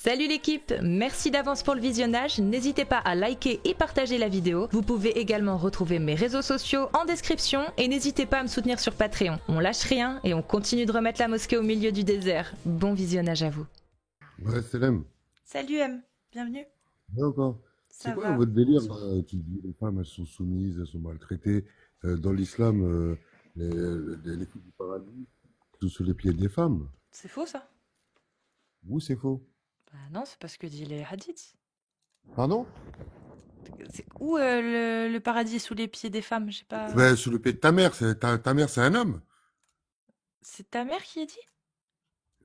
Salut l'équipe, merci d'avance pour le visionnage, n'hésitez pas à liker et partager la vidéo. Vous pouvez également retrouver mes réseaux sociaux en description et n'hésitez pas à me soutenir sur Patreon. On lâche rien et on continue de remettre la mosquée au milieu du désert. Bon visionnage à vous. Ouais, Selem. Salut M, bienvenue. Ouais, encore. C'est Ça quoi va? votre délire là? Tu dis les femmes, elles sont soumises, elles sont maltraitées. Dans l'islam, les filles du paradis sont sous les pieds des femmes. C'est faux ça? Ou c'est faux? Bah non, c'est pas ce que dit les hadiths. Pardon? Où le paradis est sous les pieds des femmes? J'ai pas... Ben, sous le pied de ta mère. Ta mère, c'est un homme. C'est ta mère qui a dit?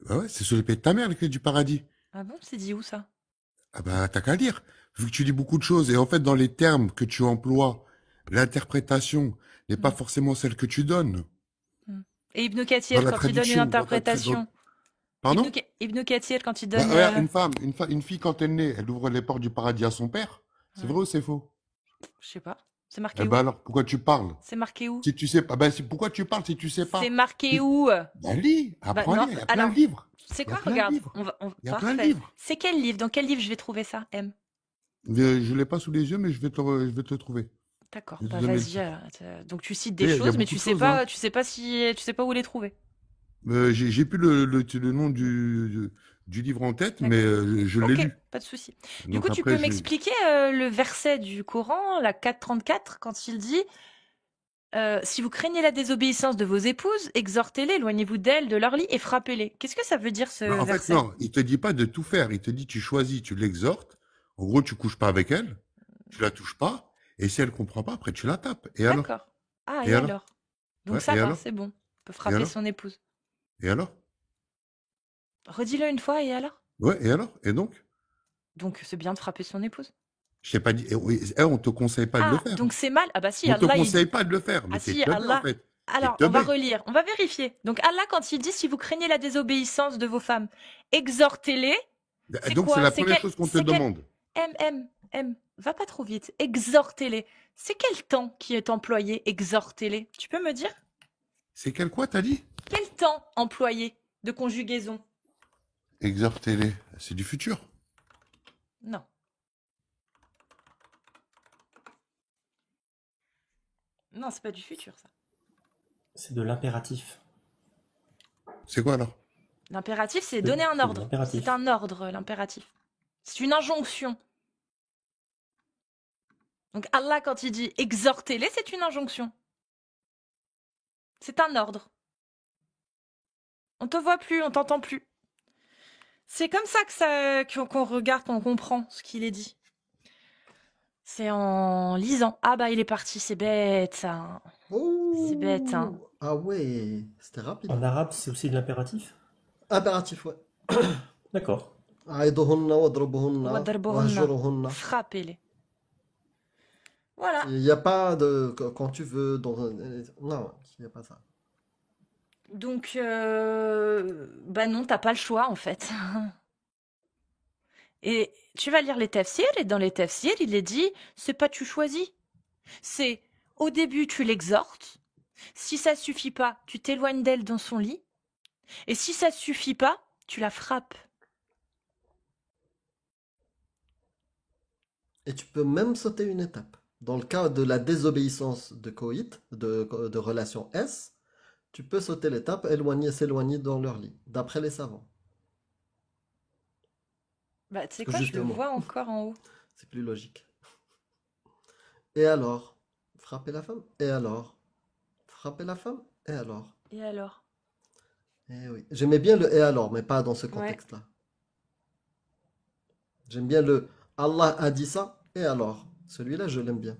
Ben ouais, c'est sous les pieds de ta mère, les clés du paradis. Ah bon, c'est dit où ça? Ah bah, t'as qu'à lire. Vu que tu dis beaucoup de choses, et en fait, dans les termes que tu emploies, l'interprétation n'est pas forcément celle que tu donnes. Et Ibn Dans Kathir, la quand il donne une traduction, interprétation... Pardon? Ibn Kathir, quand il Bah, donne... regarde, une fille, quand elle naît, elle ouvre les portes du paradis à son père. C'est vrai ou c'est faux? Je sais pas. C'est Eh marqué où? ben alors, pourquoi tu parles? C'est marqué où? Si tu sais pas, pourquoi tu parles si tu sais pas? C'est marqué Si- où? Ben lis, apprends à non, lire, il y a plein alors, de livres. c'est Il y a quoi? plein de Regarde, livres. Il y a plein de parfait. livres. C'est quel livre? Dans quel livre je vais trouver ça, M? Je l'ai pas sous les yeux, mais je vais te le trouver. D'accord, Je vais te bah donner le vas-y. titre. Donc tu cites Il des y a choses, mais beaucoup de choses, hein. tu sais pas si, tu sais pas où les trouver. J'ai plus le nom du livre en tête, mais je l'ai Ok, lu. pas de souci. Du Donc coup, tu après, peux m'expliquer le verset du Coran, la 434, quand il dit si vous craignez la désobéissance de vos épouses, exhortez-les, éloignez-vous d'elles, de leur lit et frappez-les. Qu'est-ce que ça veut dire ce En fait, verset? non, il te dit pas de tout faire. Il te dit, tu choisis, tu l'exhortes. En gros, tu couches pas avec elle, tu la touches pas, et si elle comprend pas, après tu la tapes. Et alors? D'accord. Ah, Et et alors? alors? Donc Ouais, ça et va, alors? c'est bon. On peut Et frapper alors? son épouse. Et alors? Redis-le une fois, et alors? Ouais, et alors? Et donc? Donc c'est bien de frapper son épouse. Je t'ai pas dit, oui, on te conseille pas de le Ah, faire. donc c'est mal. Ah bah si, On te Allah, il dit. conseille pas de le faire, mais Ah c'est si, teubé, en Allah. fait. C'est Alors, on va teubé. relire, on va vérifier. Donc Allah, quand il dit, si vous craignez la désobéissance de vos femmes, exhortez-les. C'est Donc, c'est quoi? la C'est première quel... chose qu'on te c'est quel... demande. Va pas trop vite. Exhortez-les. C'est quel temps qui est employé? Exhortez-les. Tu peux me dire? C'est quel quoi, t'as dit? Quel temps employé de conjugaison? Exhortez-les. C'est du futur. Non. Non, c'est pas du futur, ça. C'est de l'impératif. C'est quoi, alors? L'impératif, c'est Oui, donner un c'est ordre. l'impératif. C'est un ordre, l'impératif. C'est une injonction. Donc Allah, quand il dit exhortez-les, c'est une injonction. C'est un ordre. On te voit plus, on t'entend plus. C'est comme ça qu'on regarde, qu'on comprend ce qu'il est dit. C'est en lisant. Ah bah il est parti, c'est bête ça. C'est bête, hein. Ah ouais, c'était rapide. En arabe, c'est aussi de l'impératif? Impératif, ouais. D'accord. Aïduhunna wadrubuhunna Wadarbuhunna. wahjuruhunna. Frappez-les. Voilà. Il n'y a pas de quand tu veux dans non, il n'y a pas ça. Donc, bah non, t'as pas le choix en fait. Et tu vas lire les tafsirs, et dans les tafsirs, il est dit, c'est pas tu choisis. C'est, au début, tu l'exhortes. Si ça suffit pas, tu t'éloignes d'elle dans son lit. Et si ça suffit pas, tu la frappes. Et tu peux même sauter une étape. Dans le cas de la désobéissance de coït, de relation S, tu peux sauter l'étape, s'éloigner dans leur lit, d'après les savants. Bah, tu sais quoi, je le Justement. vois encore en haut. C'est plus logique. Et alors? Frapper la femme? Et alors? Frapper la femme? Et alors? Et alors? Eh oui. J'aimais bien le et alors, mais pas dans ce Ouais. contexte-là. J'aime bien le Allah a dit ça, et alors? Celui-là, je l'aime bien.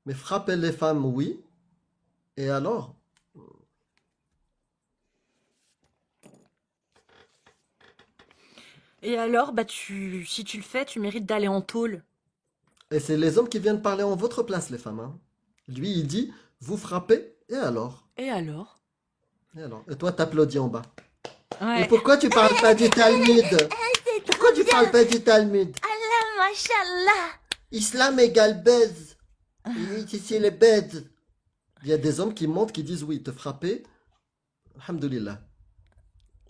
Mais frapper les femmes, oui. Et alors? Et alors, bah si tu le fais, tu mérites d'aller en tôle. Et c'est les hommes qui viennent parler en votre place, les femmes, hein. Lui, il dit, vous frappez, et alors? Et alors? Et alors? Et toi, t'applaudis en bas. Ouais. Et pourquoi tu parles pas du Talmud? Pourquoi tu parles pas du Talmud? Allah, mashallah. Islam égale baise. C'est les baises. Il y a des hommes qui montent, qui disent oui, te frapper. Alhamdulillah.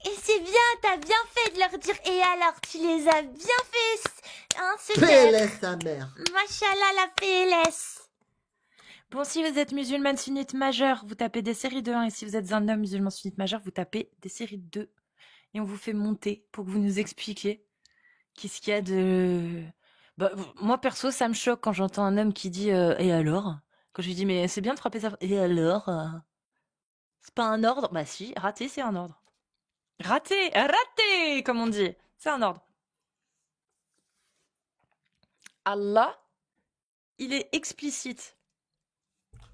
Et c'est bien t'as bien fait de leur dire. Et alors, tu les as bien fait, hein, super. PLS ta mère. Machallah la PLS. Bon, si vous êtes musulmane sunnite majeure, vous tapez des séries de 1. Et si vous êtes un homme musulman sunnite majeur, vous tapez des séries de 2. Et on vous fait monter pour que vous nous expliquiez qu'est-ce qu'il y a de... Bah, moi, perso, ça me choque quand j'entends un homme qui dit et alors? Quand je lui dis, mais c'est bien de frapper ça. Et alors? C'est pas un ordre? Bah si, raté, c'est un ordre. Raté, comme on dit. C'est un ordre. Allah, il est explicite.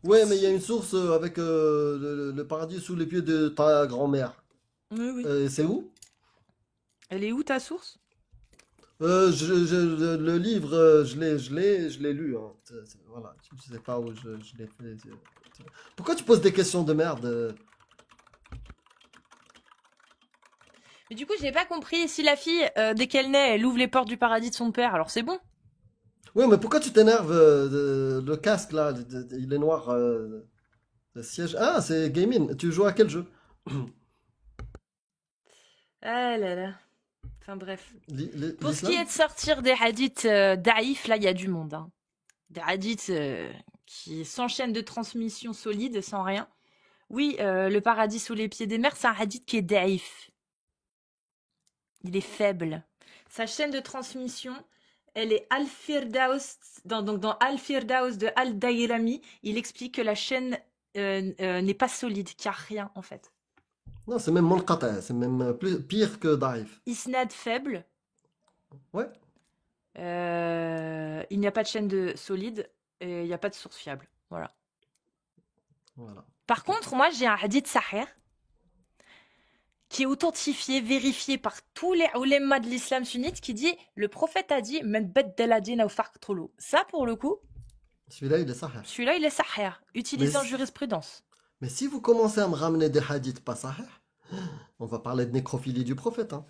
Ouais, mais il y a une source avec le paradis sous les pieds de ta grand-mère. Oui, oui. C'est où? Elle est où ta source? Le livre, je l'ai lu. Hein. Voilà, je sais pas où je l'ai fait. Pourquoi tu poses des questions de merde? Mais du coup, j'ai pas compris. Si la fille, dès qu'elle naît, elle ouvre les portes du paradis de son père, alors c'est bon. Ouais, mais pourquoi tu t'énerves? Le casque là, il est noir. Le siège. Ah, c'est gaming. Tu joues à quel jeu? Ah là là. Enfin bref. Pour ce qui L'islam? est de sortir des hadiths daïfs, là, il y a du monde. Hein. Des hadiths qui s'enchaînent de transmissions solides, sans rien. Oui, le paradis sous les pieds des mers, c'est un hadith qui est daïf. Il est faible. Sa chaîne de transmission, elle est Al-Firdaus. Donc dans Al-Firdaus de Al-Dayrami, il explique que la chaîne n'est pas solide, qu'il n'y a rien en fait. Non, c'est même Monqata, c'est même pire que Daif. Isnad faible. Ouais. Il n'y a pas de chaîne de solide et il n'y a pas de source fiable. Voilà. Voilà. Par contre, moi, j'ai un hadith sahih qui est authentifié, vérifié par tous les oulémas de l'islam sunnite qui dit le prophète a dit Man baddala dinahu faqtulu. Ça, pour le coup, Celui-là, il est sahih. celui-là, il est sahih, utilisé en jurisprudence. Mais si vous commencez à me ramener des hadiths pas sahih, on va parler de nécrophilie du prophète. Hein.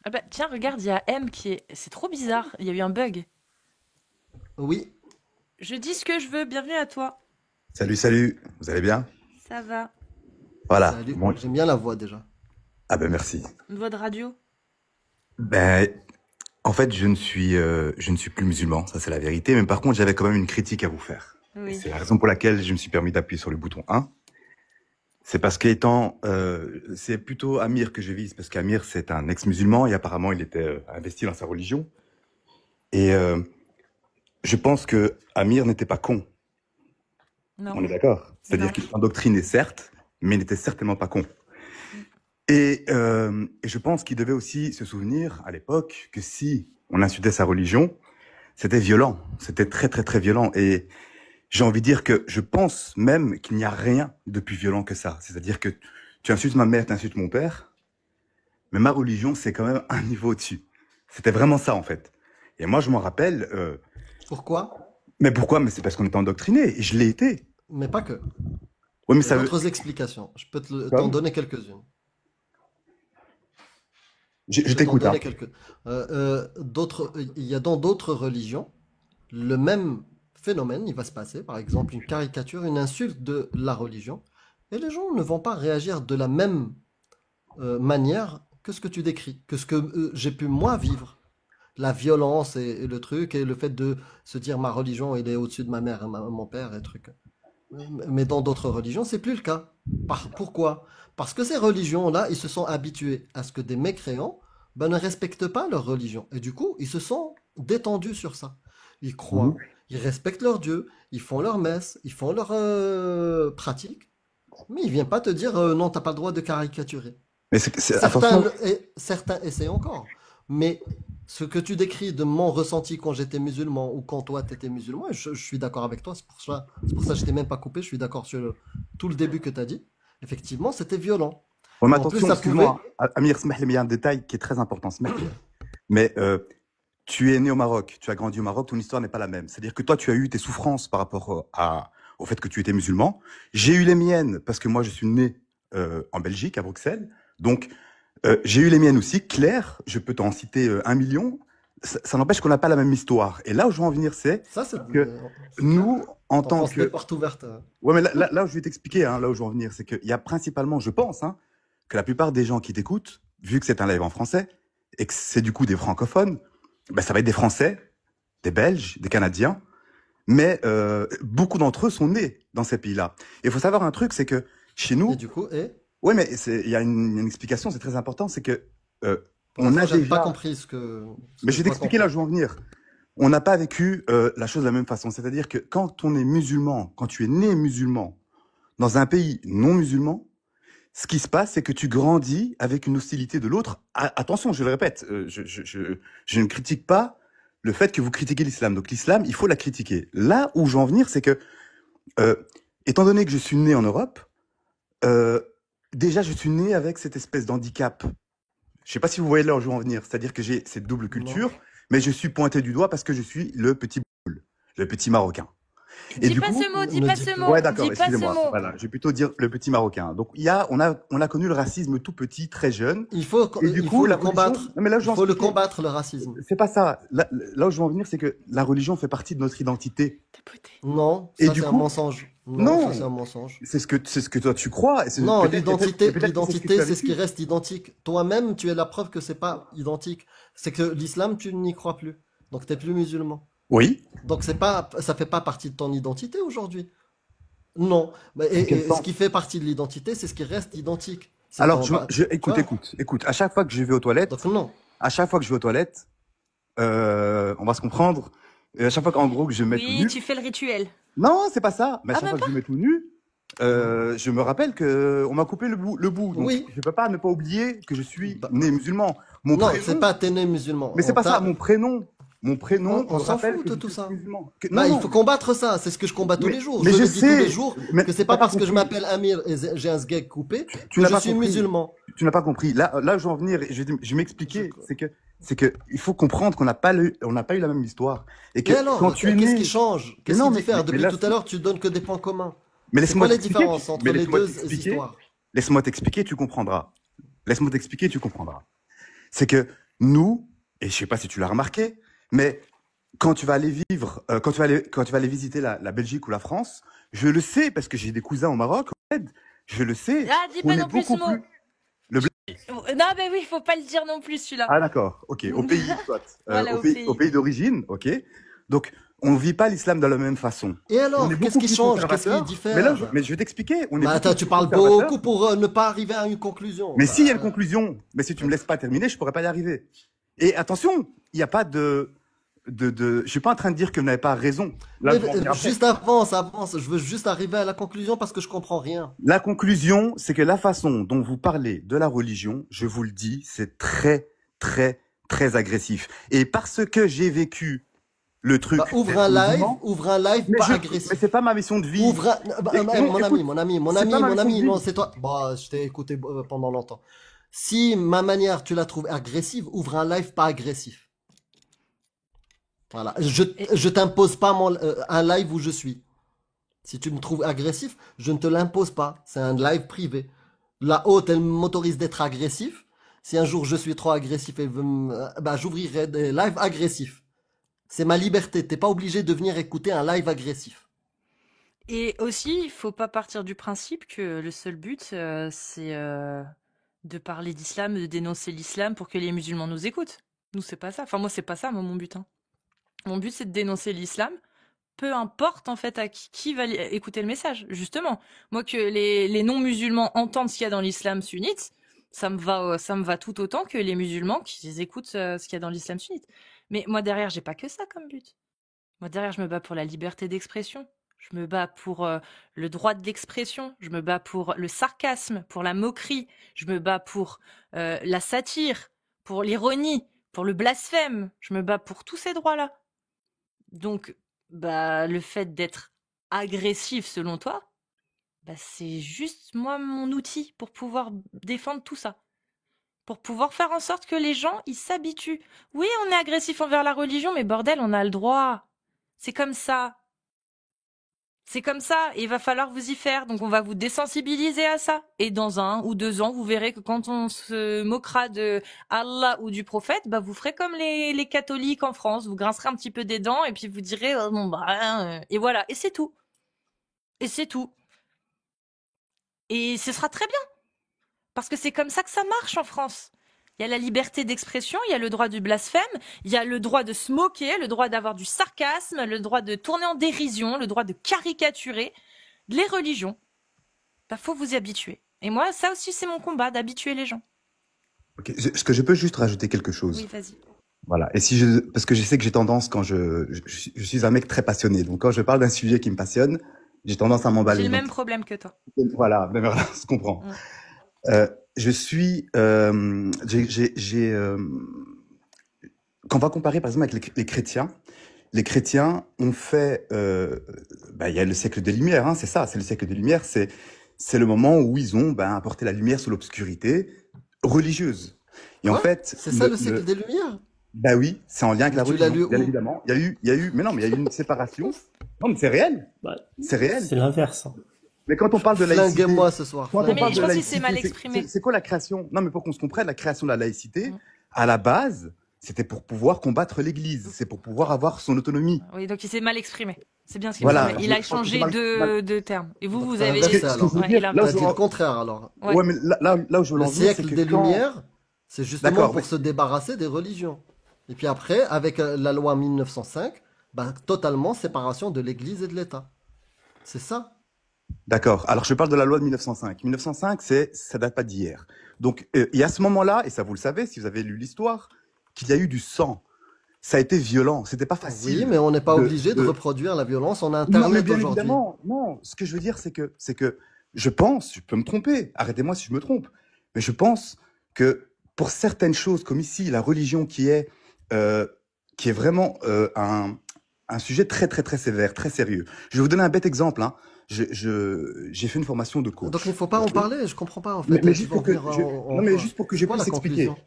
Ah bah, tiens, regarde, il y a M qui est. C'est trop bizarre, il y a eu un bug. Oui. Je dis ce que je veux, bienvenue à toi. Salut, vous allez bien? Ça va. Voilà. Salut. Bon. J'aime bien la voix déjà. Ah ben merci. Une voix de radio. Ben, en fait, je ne suis plus musulman, ça c'est la vérité, mais par contre, j'avais quand même une critique à vous faire. Oui. Et c'est la raison pour laquelle je me suis permis d'appuyer sur le bouton 1. C'est parce qu'étant, c'est plutôt Amir que je vise, parce qu'Amir, c'est un ex-musulman et apparemment, il était investi dans sa religion. Et je pense que Amir n'était pas con. Non. On est d'accord? C'est-à-dire Non. qu'il était endoctriné, certes, mais il n'était certainement pas con. Et je pense qu'il devait aussi se souvenir, à l'époque, que si on insultait sa religion, c'était violent. C'était très, très, très violent. Et j'ai envie de dire que je pense même qu'il n'y a rien de plus violent que ça. C'est-à-dire que tu insultes ma mère, tu insultes mon père, mais ma religion, c'est quand même un niveau au-dessus. C'était vraiment ça, en fait. Et moi, je m'en rappelle... Pourquoi? Mais pourquoi? Mais c'est parce qu'on était endoctriné, et je l'ai été. Mais pas que. Oui, mais Il y ça a veut... d'autres explications. Je peux t'en Comme donner quelques-unes. Je Je peux t'en t'écoute, hein. donner quelques. Il y a dans d'autres religions le même phénomène, il va se passer. Par exemple, une caricature, une insulte de la religion, et les gens ne vont pas réagir de la même manière que ce que tu décris, que ce que j'ai pu moi vivre. La violence et le truc, et le fait de se dire ma religion, il est au-dessus de ma mère, mon père, et truc. Mais dans d'autres religions, c'est plus le cas. Pourquoi? Parce que ces religions-là, ils se sont habitués à ce que des mécréants ne respectent pas leur religion. Et du coup, ils se sont détendus sur ça. Ils croient, Mhm. ils respectent leur Dieu, ils font leur messe, ils font leur pratique, mais ils viennent pas te dire non, t'as pas le droit de caricaturer. Mais attention. Certains essaient encore. Mais ce que tu décris de mon ressenti quand j'étais musulman ou quand toi t'étais musulman, je suis d'accord avec toi, c'est pour ça que je t'ai même pas coupé, je suis d'accord sur tout le début que tu as dit. Effectivement, c'était violent. Ouais, mais En plus, attention, ça excuse-moi, Amir, smahli, mais il y a un détail qui est très important, smahli. Mais tu es né au Maroc, tu as grandi au Maroc, ton histoire n'est pas la même. C'est-à-dire que toi, tu as eu tes souffrances par rapport au fait que tu étais musulman. J'ai eu les miennes parce que moi, je suis né en Belgique, à Bruxelles. Donc, j'ai eu les miennes aussi. Claire, je peux t'en citer 1 million. Ça n'empêche qu'on n'a pas la même histoire. Et là où je veux en venir, c'est Ça, c'est que nous, en tant t'enfonces que... des portes ouvertes. Ouais, mais là où je vais t'expliquer, hein, là où je veux en venir, c'est qu'il y a principalement, je pense, hein, que la plupart des gens qui t'écoutent vu que c'est un live en français et que c'est du coup des francophones, ben, ça va être des Français, des Belges, des Canadiens, mais beaucoup d'entre eux sont nés dans ces pays-là. Et il faut savoir un truc, c'est que chez Et nous, du coup, oui, mais il y a une explication, c'est très important, c'est que pour on a l'instant, j'avais pas déjà, compris ce que mais je je vais dois t'expliquer là où comprendre. je veux en venir. On n'a pas vécu la chose de la même façon. C'est-à-dire que quand on est musulman, quand tu es né musulman dans un pays non musulman, ce qui se passe, c'est que tu grandis avec une hostilité de l'autre. Attention, je le répète, je ne critique pas le fait que vous critiquez l'islam. Donc l'islam, il faut la critiquer. Là où je veux en venir, c'est que, euh, étant donné que je suis né en Europe, euh, déjà je suis né avec cette espèce d'handicap. Je sais pas si vous voyez là où je veux en venir. C'est-à-dire que j'ai cette double Non. culture, mais je suis pointé du doigt parce que je suis le petit boule, le petit marocain. Et Dis du pas coup, ce mot, dis Ne pas dis ce plus. mot, ouais, d'accord, dis pas ce excusez-moi. mot. Voilà, je vais plutôt dire le petit marocain. Donc on a connu le racisme tout petit, très jeune. Il faut, Et du il coup, faut la le religion. combattre. Non, mais là, où je Il veux en faut le expliquer, combattre, le racisme. c'est pas ça. Là où je veux en venir, c'est que la religion fait partie de notre identité. Ta beauté. Non, Et ça du c'est un coup, mensonge. Non, ça c'est non, un mensonge. c'est ce que toi tu crois. Et Non, peut-être, et peut-être que c'est ce que l'identité, tu as c'est ce qui vécu. reste identique. Toi-même, tu es la preuve que c'est pas identique. C'est que l'islam, tu n'y crois plus. Donc t'es plus musulman. Oui. Donc c'est pas, ça fait pas partie de ton identité aujourd'hui. Non. En quel Et ce sens? qui fait partie de l'identité, c'est ce qui reste identique. C'est Alors, ton, bah, tu écoute, vois. écoute. À chaque fois que je vais aux Donc toilettes, non. à chaque fois que je vais aux toilettes, on va se comprendre. Et à chaque fois qu'en gros que je me mets tout Oui, nu, tu fais le rituel. non, c'est pas ça. Mais à Ah, chaque même fois que pas? je me mets tout nu, je me rappelle que on m'a coupé le bout. Donc, Oui. je peux pas ne pas oublier que je suis Bah, né musulman. Mon non, c'est prénom, pas t'es né musulman. mais c'est On pas ça. t'a, Mon prénom on me s'en rappelle fout que de je tout suis ça. musulman. Non, Bah, il faut non. combattre ça. C'est ce que je combats tous les jours. Mais Je je le dis tous les sais. jours Mais que c'est t'as pas pas parce que je compris. m'appelle Amir et j'ai un sgeg coupé Tu que n'as je pas suis compris. musulman. Tu n'as pas compris. Là où je veux en venir, et je Je- m'expliquer, c'est que il faut comprendre qu'on n'a pas on n'a pas eu la même histoire. Et que Et alors, quand tu es qu'est-ce qui né, change? mais Qu'est-ce qui non, diffère? mais Depuis là, tout à l'heure, tu donnes que des points communs. mais C'est laisse-moi quoi les t'expliquer. différences entre les deux histoires? Laisse-moi t'expliquer, tu comprendras. Laisse-moi t'expliquer, tu comprendras. C'est que nous, et je sais pas si tu l'as remarqué, mais quand tu vas aller vivre, quand tu vas aller visiter la Belgique ou la France, je le sais parce que j'ai des cousins au Maroc, en fait, je le sais, Ah, dis on pas est non plus ce beaucoup mot. plus. Le bl- Non, mais oui, faut pas le dire non plus, celui-là. Ah d'accord, ok, au pays, soit, Voilà, au au pays. pays d'origine, ok. Donc on vit pas l'islam de la même façon. Et On est alors, qu'est-ce beaucoup qui plus change? Qu'est-ce qui conservateur. Mais là, diffère? mais je vais t'expliquer, on est Bah, beaucoup attends, tu plus parles conservateur. beaucoup pour ne pas arriver à une conclusion. Mais s'il y a une Bah, conclusion, mais si tu me laisses pas terminer, je pourrais pas y arriver. Et attention, il n'y a pas je suis pas en train de dire que vous n'avez pas raison. Là, mais je vais en venir après. juste avance. Je veux juste arriver à la conclusion parce que je comprends rien. La conclusion, c'est que la façon dont vous parlez de la religion, je vous le dis, c'est très, très, très agressif. Et parce que j'ai vécu le truc Bah, d'être musulman, ouvre un live mais pas mais agressif. c'est pas ma mission de vie. Ouvre un... bah, Et non, écoute, mon c'est pas ma mission de ami, vie. non, c'est toi. Bah, je t'ai écouté pendant longtemps. Si ma manière, tu la trouves agressive, ouvre un live pas agressif. Voilà. Et Je t'impose pas un live où je suis. Si tu me trouves agressif, je ne te l'impose pas. C'est un live privé. La haute, elle m'autorise d'être agressif. Si un jour je suis trop agressif, bah, j'ouvrirai des lives agressifs. C'est ma liberté. T'es pas obligé de venir écouter un live agressif. Et aussi, il faut pas partir du principe que le seul but, c'est de parler d'islam, de dénoncer l'islam pour que les musulmans nous écoutent. Nous, c'est pas ça. Enfin, moi, c'est pas ça, moi, mon but. Hein. Mon but, c'est de dénoncer l'islam, peu importe, en fait, à qui va écouter le message. Justement, moi, que les non-musulmans entendent ce qu'il y a dans l'islam sunnite, ça me va tout autant que les musulmans qui écoutent ce qu'il y a dans l'islam sunnite. Mais moi, derrière, j'ai pas que ça comme but. Moi, derrière, je me bats pour la liberté d'expression. Je me bats pour le droit de l'expression. Je me bats pour le sarcasme, pour la moquerie. Je me bats pour la satire, pour l'ironie, pour le blasphème. Je me bats pour tous ces droits-là. Donc, bah, le fait d'être agressif, selon toi, bah, c'est juste, moi, mon outil pour pouvoir défendre tout ça. Pour pouvoir faire en sorte que les gens, ils s'habituent. Oui, on est agressif envers la religion, mais bordel, on a le droit. C'est comme ça. C'est comme ça, et il va falloir vous y faire. Donc on va vous désensibiliser à ça. Et dans 1 ou 2 ans, vous verrez que quand on se moquera de Allah ou du prophète, bah vous ferez comme les catholiques en France. Vous grincerez un petit peu des dents et puis vous direz bon bah et voilà. Et c'est tout. Et c'est tout. Et ce sera très bien. Parce que c'est comme ça que ça marche en France. Il y a la liberté d'expression, il y a le droit du blasphème, il y a le droit de se moquer, le droit d'avoir du sarcasme, le droit de tourner en dérision, le droit de caricaturer. Les religions, bah, faut vous y habituer. Et moi, ça aussi, c'est mon combat, d'habituer les gens. Ok, est-ce que je peux juste rajouter quelque chose? Oui, vas-y. Voilà. Et parce que je sais que j'ai tendance quand je suis un mec très passionné. Donc quand je parle d'un sujet qui me passionne, j'ai tendance à J'ai m'emballer. le Donc même problème que toi. voilà, ben voilà, je comprends. Je suis, quand on va comparer par exemple avec les chrétiens ont fait, il y a le siècle des Lumières, hein, c'est ça, c'est le siècle des Lumières, c'est le moment où ils ont apporté la lumière sur l'obscurité religieuse. Et en Quoi? fait, C'est ça le siècle des Lumières? bah oui, c'est en lien avec la Tu l'as religion, lu bien où? évidemment. Mais non, mais il y a eu une séparation. Non, mais c'est réel, Bah, c'est réel. c'est l'inverse, hein. Mais quand on parle de laïcité, Flinguez-moi ce soir. quand on Non, mais parle je de pense qu'il s'est laïcité, mal exprimé. c'est quoi la création? Non, mais pour qu'on se comprenne, la création de la laïcité, à la base, c'était pour pouvoir combattre l'Église, c'est pour pouvoir avoir son autonomie. Oui, donc il s'est mal exprimé. C'est bien ce qu'il Voilà. me semble. Il a Je pense que changé j'ai mal- de terme. Et vous, vous T'as avez... inversé, Ce que alors. je veux Ouais, dire, il a- là où T'as je dit veux le contraire alors. Ouais. Ouais, mais là où je veux Le en venir, c'est siècle que des quand- Lumières, c'est justement D'accord, pour mais- se débarrasser des religions. Et puis après, avec la loi 1905, totalement séparation de l'Église et de l'État. C'est ça. D'accord. Alors, je parle de la loi de 1905. 1905, ça date pas d'hier. Donc, il y a ce moment-là, et ça vous le savez, si vous avez lu l'histoire, qu'il y a eu du sang. Ça a été violent. C'était pas facile. Oui, mais on n'est pas de- obligé de de- reproduire la violence. On a Non, mais Internet bien aujourd'hui. évidemment, non. Ce que je veux dire, c'est que je pense, je peux me tromper. Arrêtez-moi si je me trompe. Mais je pense que pour certaines choses, comme ici, la religion qui est vraiment un sujet très, très, très sévère, très sérieux. Je vais vous donner un bête exemple, hein. J'ai fait une formation de coach. Donc il ne faut pas en Ok. parler. Je comprends pas en fait. Mais Tu juste vas pour que revenir je- non, mais juste pour que je C'est quoi puisse la expliquer. conclusion?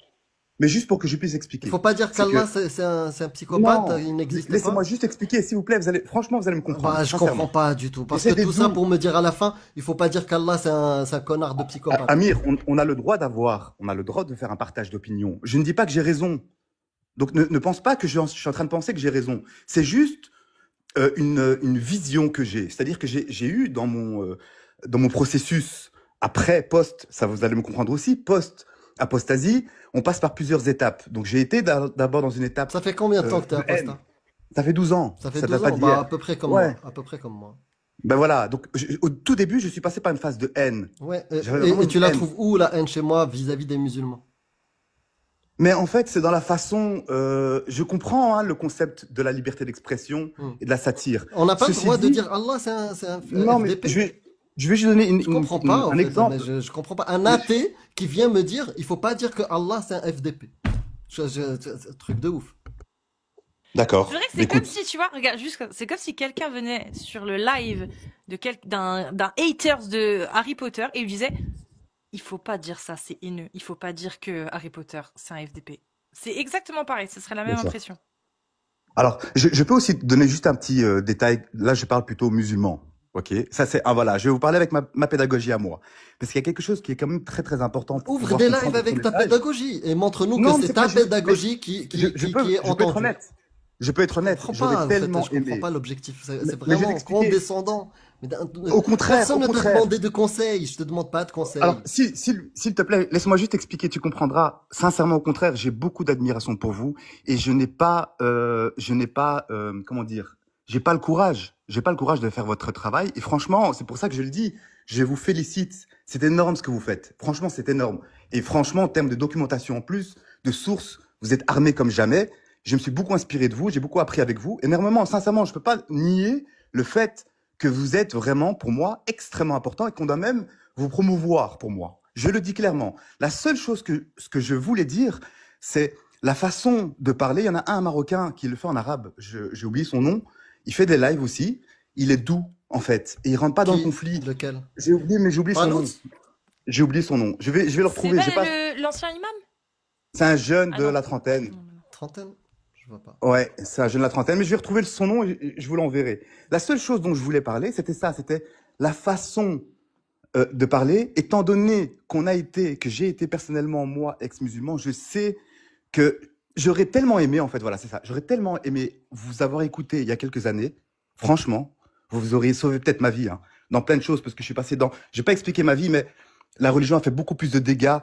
Mais juste pour que je puisse expliquer. Il faut pas dire C'est qu'Allah que- c'est un psychopathe, Non, il n'existe pas. laissez-moi juste expliquer, s'il vous plaît. Franchement, vous allez me comprendre. Je sincèrement. comprends pas du tout. Parce C'est que des tout ça doux. pour me dire à la fin, il faut pas dire qu'Allah c'est un connard de psychopathe. Amir, on a le droit de faire un partage d'opinion. Je ne dis pas que j'ai raison. Donc ne pense pas que je suis en train de penser que j'ai raison. C'est juste une vision que j'ai. C'est-à-dire que j'ai eu dans mon processus post, ça vous allez me comprendre aussi, post-apostasie, on passe par plusieurs étapes. Donc j'ai été d'abord dans une étape. Ça fait combien de temps que t'es de haine. apostat? Ça fait 12 ans. Ça fait date 12 pas ans, d'hier. à peu près comme Ouais. moi. À peu près comme moi. Ben voilà. Donc au tout début, je suis passé par une phase de haine. Ouais. J'avais vraiment Et tu une la haine. trouves où la haine chez moi vis-à-vis des musulmans? Mais en fait, c'est dans la façon. Je comprends le concept de la liberté d'expression et de la satire. On n'a pas le Ceci droit de dit- dire Allah c'est un Non, mais FDP. je vais juste donner Je comprends pas, en un fait, exemple. mais je comprends pas. Un athée qui vient me dire, il faut pas dire que Allah c'est un FDP. C'est un truc de ouf. D'accord. C'est vrai que c'est Écoute, comme si, tu vois, regarde, c'est comme si quelqu'un venait sur le live d'un haters de Harry Potter et il disait, il faut pas dire ça, c'est haineux. Il faut pas dire que Harry Potter, c'est un FDP. C'est exactement pareil, ce serait la même Bien sûr. impression. Alors, je peux aussi te donner juste un petit détail. Là, je parle plutôt aux musulmans. Ok, ça c'est voilà. Je vais vous parler avec ma pédagogie à moi, parce qu'il y a quelque chose qui est quand même très très important. Pour Ouvre pouvoir des comprendre lives avec ton ta message. pédagogie et montre-nous Non, que mais c'est c'est ta pas juste- pédagogie qui Je est peux être entendue. honnête. Je peux être honnête. Je comprends pas, J'aurais en fait, tellement je comprends aimé. pas l'objectif. C'est Mais je vais vraiment t'expliquer. condescendant. Mais Au contraire, personne au ne t'a contraire. demandé de conseils. Je te demande pas de conseils. Alors, s'il te plaît, laisse-moi juste expliquer, tu comprendras. Sincèrement, au contraire, j'ai beaucoup d'admiration pour vous et je n'ai pas, comment dire, j'ai pas le courage de faire votre travail. Et franchement, c'est pour ça que je le dis, je vous félicite. C'est énorme ce que vous faites. Franchement, c'est énorme. Et franchement, en termes de documentation en plus, de sources, vous êtes armés comme jamais. Je me suis beaucoup inspiré de vous, j'ai beaucoup appris avec vous. Énormément, sincèrement, je peux pas nier le fait que vous êtes vraiment, pour moi, extrêmement important et qu'on doit même vous promouvoir pour moi. Je le dis clairement. La seule chose ce que je voulais dire, c'est la façon de parler. Il y en a un Marocain qui le fait en arabe. J'ai oublié son nom. Il fait des lives aussi. Il est doux, en fait. Et il rentre pas dans le conflit. Lequel? J'ai oublié, mais j'ai oublié son nom. Panout? J'ai oublié son nom. Je vais le C'est retrouver. J'ai pas pas... l'ancien imam? C'est un jeune Ah de non. la trentaine. Non, non, non. Trentaine? Je vois pas. Ouais, c'est un jeune de la trentaine, mais je vais retrouver son nom et je vous l'enverrai. La seule chose dont je voulais parler, c'était ça, c'était la façon de parler. Étant donné que j'ai été personnellement, moi, ex-musulman, je sais que j'aurais tellement aimé, en fait, voilà, c'est ça, j'aurais tellement aimé vous avoir écouté il y a quelques années. Franchement, vous auriez sauvé peut-être ma vie, hein, dans plein de choses, parce que je suis passé je vais pas expliquer ma vie, mais la religion a fait beaucoup plus de dégâts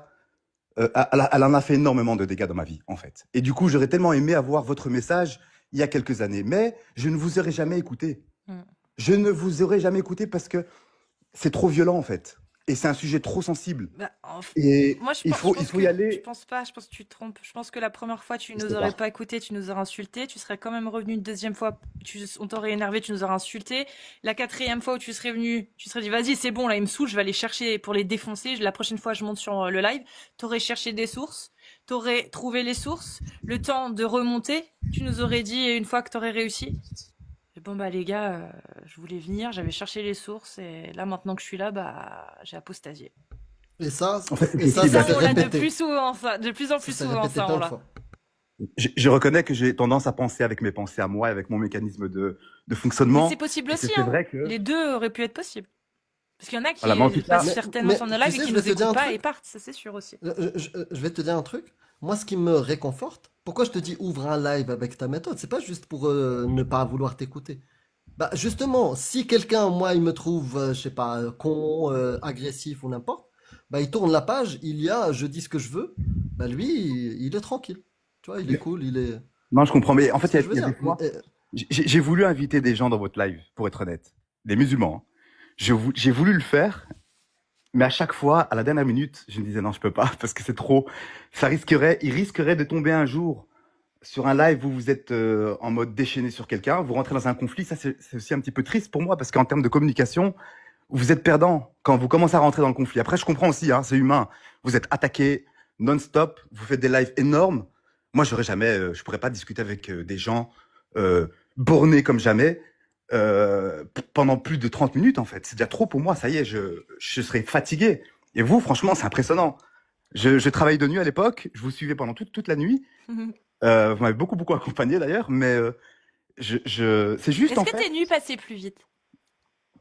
elle en a fait énormément de dégâts dans ma vie, en fait. Et du coup, j'aurais tellement aimé avoir votre message il y a quelques années, mais je ne vous aurais jamais écouté. Mm. Je ne vous aurais jamais écouté parce que c'est trop violent, en fait. Et c'est un sujet trop sensible. Bah, Et moi, je il pense, faut, il faut y je aller. pense pas, je pense que tu te trompes. Je pense que la première fois, tu Je nous sais aurais pas. pas écouté, tu nous aurais insulté. Tu serais quand même revenu une deuxième fois, on t'aurait énervé, tu nous aurais insulté. La quatrième fois où tu serais venu, tu serais dit, vas-y, c'est bon, là, il me saoule, je vais aller chercher pour les défoncer. La prochaine fois, je monte sur le live. T'aurais cherché des sources, t'aurais trouvé les sources. Le temps de remonter, tu nous aurais dit une fois que t'aurais réussi. Et bon, bah, les gars, je voulais venir, j'avais cherché les sources, et là, maintenant que je suis là, bah, j'ai apostasié. Et ça, En fait, c'est et ça, possible. ça Ça, s'est on l'a de répété. plus souvent, ça, de plus en Ça plus s'est souvent, répété ça, on plein de l'a. fois. Je reconnais que j'ai tendance à penser avec mes pensées à moi, avec mon mécanisme de Mais fonctionnement. c'est possible Et aussi, c'est hein. vrai que, Les deux auraient pu être possibles. Parce qu'il y en a qui voilà, mais en tout cas, passent Mais, certainement sur nos tu lives et sais, qui je vais nous te dire un écoutent pas truc. et partent, ça c'est sûr aussi. Je vais te dire un truc. Moi, ce qui me réconforte, pourquoi je te dis ouvre un live avec ta méthode, c'est pas juste pour ne pas vouloir t'écouter. Bah, justement, si quelqu'un, moi, il me trouve, je sais pas, con, agressif ou n'importe, bah, il tourne la page, il y a, je dis ce que je veux, bah, lui, il est tranquille. Tu vois, il est cool, il est. non, je comprends. Mais en C'est fait, ce que je il veux y a des dire. fois, j'ai voulu inviter des gens dans votre live, pour être honnête. Des musulmans, hein. J'ai voulu le faire, mais à chaque fois, à la dernière minute, je me disais non, je peux pas, parce que c'est trop. Il risquerait de tomber un jour sur un live où vous êtes en mode déchaîné sur quelqu'un, vous rentrez dans un conflit. Ça, c'est aussi un petit peu triste pour moi, parce qu'en termes de communication, vous êtes perdant quand vous commencez à rentrer dans le conflit. Après, je comprends aussi, hein, c'est humain. Vous êtes attaqué non-stop, vous faites des lives énormes. Moi, je pourrais pas discuter avec des gens bornés comme jamais pendant plus de 30 minutes, en fait. C'est déjà trop pour moi, ça y est, je serais fatigué. Et vous, franchement, c'est impressionnant. Je travaillais de nuit à l'époque, je vous suivais pendant toute la nuit. Vous m'avez beaucoup accompagné d'ailleurs, mais c'est juste Est-ce en que tes fait. nuits passaient plus vite?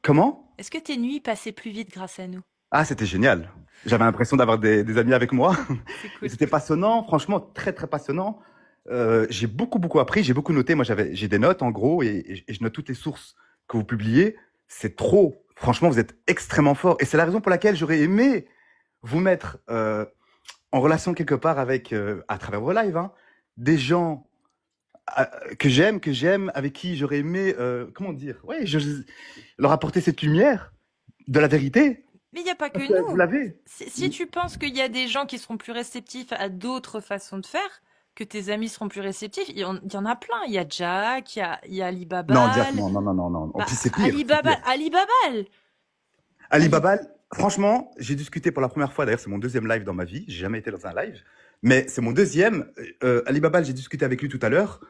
Comment? Est-ce que tes nuits passaient plus vite grâce à nous? Ah, c'était génial. J'avais l'impression d'avoir des amis avec moi. C'est Et cool. c'était passionnant, franchement, très passionnant. J'ai beaucoup appris, j'ai beaucoup noté. Moi, j'ai des notes en gros et je note toutes les sources que vous publiez. C'est trop. Franchement, vous êtes extrêmement fort. Et c'est la raison pour laquelle j'aurais aimé vous mettre en relation quelque part avec, à travers vos lives, hein, des gens que j'aime, avec qui j'aurais aimé, comment dire, ouais, leur apporter cette lumière de la vérité. Mais il n'y a pas que Parce que vous nous. l'avez. Si tu penses qu'il y a des gens qui seront plus réceptifs à d'autres façons de faire, que tes amis seront plus réceptifs, il y en a plein. Il y a Jack, il y a Ali Non, Jack, Babal. non. Bah, Puis c'est pire. Ali Babal, Ali Babal. Ali Babal, franchement, j'ai discuté pour la première fois, d'ailleurs, c'est mon deuxième live dans ma vie. J'ai jamais été dans un live, mais c'est mon deuxième. Ali Babal, j'ai discuté avec lui tout à l'heure.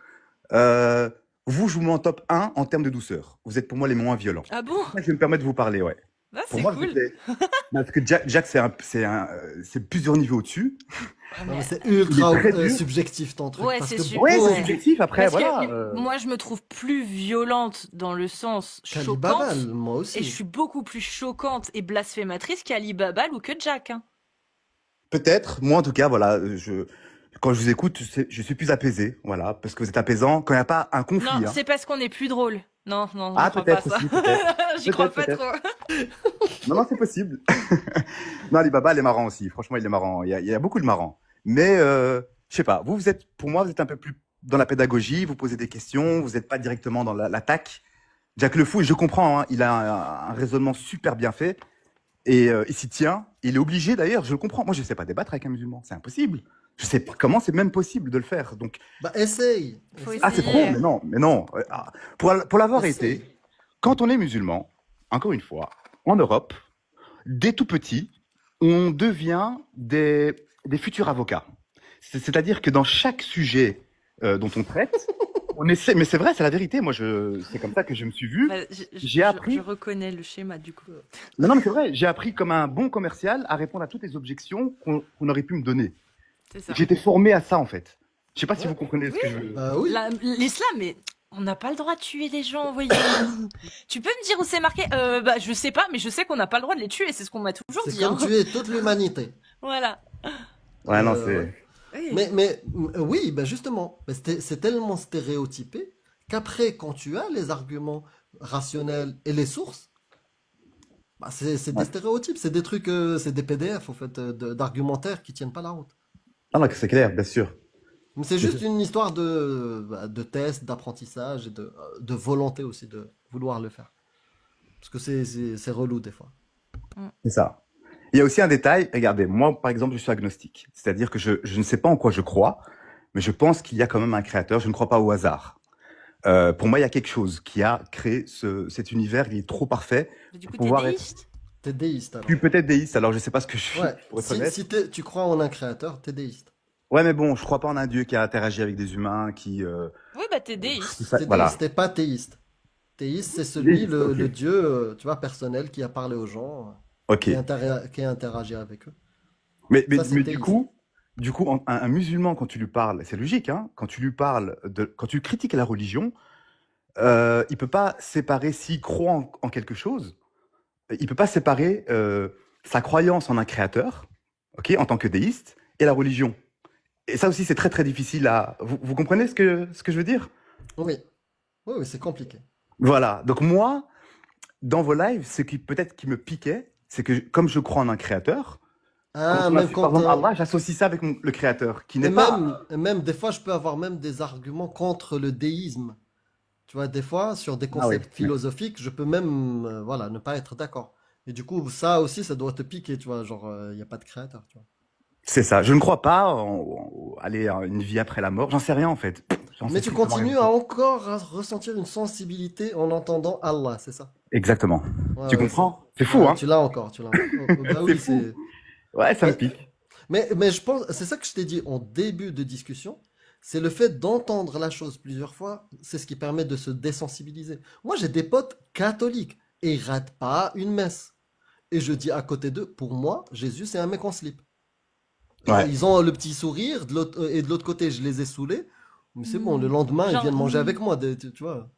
Vous, je vous mets en top 1 en termes de douceur. Vous êtes pour moi les moins violents. Ah bon? Je vais me permettre de vous parler, ouais. Ah, Pour c'est moi, cool. parce que Jack, c'est plusieurs niveaux au-dessus. Ah, Non, mais mais- c'est Il est ultra très dur. subjectif ton truc. Ouais, parce c'est que sûr. Ouais, beaucoup- c'est Ouais. subjectif après, Parce voilà. que moi, je me trouve plus violente dans le sens qu'Ali choquante. Babal, moi aussi. Et je suis beaucoup plus choquante et blasphématrice qu'Ali Babal ou que Jack. Hein. Peut-être, moi en tout cas, voilà, quand je vous écoute, je suis plus apaisé, voilà, parce que vous êtes apaisant quand il n'y a pas un conflit. Non, hein. c'est parce qu'on est plus drôle. Non, je Ah, crois pas peut-être ça. aussi, peut-être. J'y crois Peut-être, pas peut-être. trop. Non, c'est possible. Non, Alibaba, il est marrant aussi. Franchement, il est marrant. Il y a beaucoup de marrants. Mais, je sais pas, pour moi, vous êtes un peu plus dans la pédagogie, vous posez des questions, vous n'êtes pas directement dans l'attaque. Jack Le Fou, et je comprends, hein, il a un raisonnement super bien fait. Et il s'y tient. Il est obligé d'ailleurs, je le comprends. Moi, je ne sais pas débattre avec un musulman. C'est impossible. Je sais pas comment c'est même possible de le faire. Donc, Bah, essaye. Faut ah, c'est essayer. trop, mais non. Pour l'avoir Essaye. été, quand on est musulman, encore une fois, en Europe, dès tout petit, on devient des futurs avocats. C'est-à-dire que dans chaque sujet dont on traite, on essaie, mais c'est vrai, c'est la vérité. Moi, c'est comme ça que je me suis vu. Bah, J'ai appris. Je reconnais le schéma du coup. Non, mais c'est vrai, j'ai appris comme un bon commercial à répondre à toutes les objections qu'on aurait pu me donner. C'est ça. J'étais formé à ça, en fait. Je sais pas si vous comprenez ce que je veux. Bah oui. L'islam, mais on n'a pas le droit de tuer les gens, voyez. Tu peux me dire où c'est marqué? Bah, je sais pas, mais je sais qu'on n'a pas le droit de les tuer. C'est ce qu'on m'a toujours C'est dit. comme Hein. tuer toute l'humanité. Voilà. Ouais, non, Euh, c'est. Oui. Mais oui, ben justement, mais c'est tellement stéréotypé qu'après, quand tu as les arguments rationnels et les sources, Bah, c'est des Ouais. stéréotypes, c'est des trucs, c'est des PDF, en fait, d'argumentaires qui tiennent pas la route. Ah non, c'est clair, bien sûr. Mais c'est Bien juste sûr. une histoire de test, d'apprentissage et de volonté aussi de vouloir le faire. Parce que c'est relou des fois. Mm. C'est ça. Il y a aussi un détail, regardez, moi par exemple je suis agnostique, c'est-à-dire que je ne sais pas en quoi je crois, mais je pense qu'il y a quand même un créateur, je ne crois pas au hasard. Pour moi il y a quelque chose qui a créé cet univers, il est trop parfait Du pour coup, t'es pouvoir être... déiste? T'es déiste Je suis alors. peut-être déiste, alors je sais pas ce que je suis, Ouais, pour être honnête. tu crois en un créateur, t'es déiste. Ouais mais bon, je crois pas en un dieu qui a interagi avec des humains, Oui, bah t'es déiste. T'es voilà. déiste, t'es pas théiste. Théiste, c'est celui, Déiste, ok. le Dieu, tu vois, personnel qui a parlé aux gens, Ok. qui a interagi avec eux. Mais Ça, c'est du théiste. coup, un musulman, quand tu lui parles, c'est logique, hein, quand tu lui parles quand tu critiques la religion, il peut pas séparer s'il croit en quelque chose, il peut pas séparer sa croyance en un créateur, ok, en tant que déiste, et la religion. Et ça aussi, c'est très très difficile à. Vous comprenez ce que je veux dire? Oui, oui, oui, c'est compliqué. Voilà. Donc moi, dans vos lives, ce qui peut-être qui me piquait, c'est que comme je crois en un créateur, quand Ah, on a même su par quand, exemple Allah, j'associe ça avec le créateur, qui n'est pas. et même, des fois, je peux avoir même des arguments contre le déisme. Tu vois, des fois, sur des Ah oui. concepts philosophiques, je peux même, voilà, ne pas être d'accord. Et du coup, ça aussi, ça doit te piquer, tu vois, genre, il n'y a pas de créateur, tu vois. C'est ça. Je ne crois pas aller à une vie après la mort. J'en sais rien en fait. J'en Mais sais tu strictement rien du continues à tout. encore ressentir une sensibilité en entendant Allah, c'est ça? Exactement. Ouais, Tu ouais, comprends? C'est fou, ouais, hein? tu l'as encore, tu l'as encore. Bah C'est oui, fou. c'est. Ouais, ça me Mais, pique. mais je pense, c'est ça que je t'ai dit en début de discussion, c'est le fait d'entendre la chose plusieurs fois, c'est ce qui permet de se désensibiliser. Moi, j'ai des potes catholiques et ils ratent pas une messe. Et je dis à côté d'eux, pour moi, Jésus, c'est un mec en slip. Ouais. Ils ont le petit sourire, et de l'autre côté, je les ai saoulés. Mais c'est bon, le lendemain, ils Genre, viennent manger avec moi, tu vois.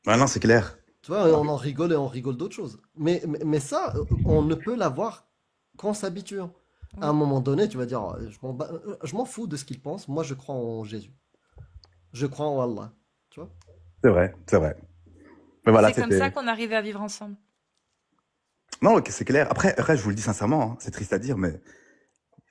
Ouais, non, c'est clair. Tu vois, on en rigole et on rigole d'autres choses. Mais ça, on ne peut l'avoir qu'en s'habituant. À un oui. moment donné, tu vas dire, oh, je m'en fous de ce qu'ils pensent. Moi, je crois en Jésus. Je crois en Allah. Tu vois? C'est vrai, c'est vrai. Mais voilà, C'est comme ça c'était. qu'on arrive à vivre ensemble. Non, ok, c'est clair. Après, je vous le dis sincèrement, hein, c'est triste à dire, mais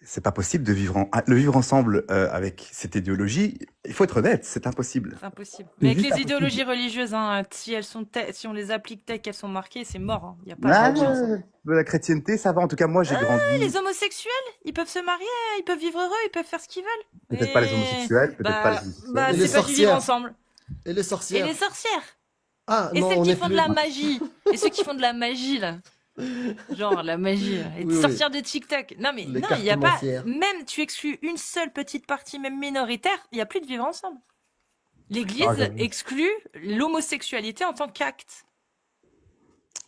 c'est pas possible de le vivre ensemble avec cette idéologie. Il faut être honnête, c'est impossible. C'est impossible. C'est Mais avec juste les impossible. idéologies religieuses, hein, si on les applique telles qu'elles sont marquées, c'est mort. Il n'y a pas Ah, de chance. de la chrétienté, ça va. En tout cas, moi, j'ai grandi. Les homosexuels, ils peuvent se marier, ils peuvent vivre heureux, ils peuvent faire ce qu'ils veulent. Peut-être pas les Et homosexuels, peut-être pas les bah Et homosexuels. les c'est pas du vivre sorcières. ensemble. Et les Et sorcières. les sorcières. Ah, Et non, celles on qui n'est font de plus. la magie. Et ceux qui font de la magie, là. Genre, la magie. Et de Oui, oui. sortir de TikTok. Non, mais Les non, il n'y a pas. cartomancières. Même tu exclus une seule petite partie, même minoritaire, il n'y a plus de vivre ensemble. L'Église Ah, j'avoue. exclut l'homosexualité en tant qu'acte.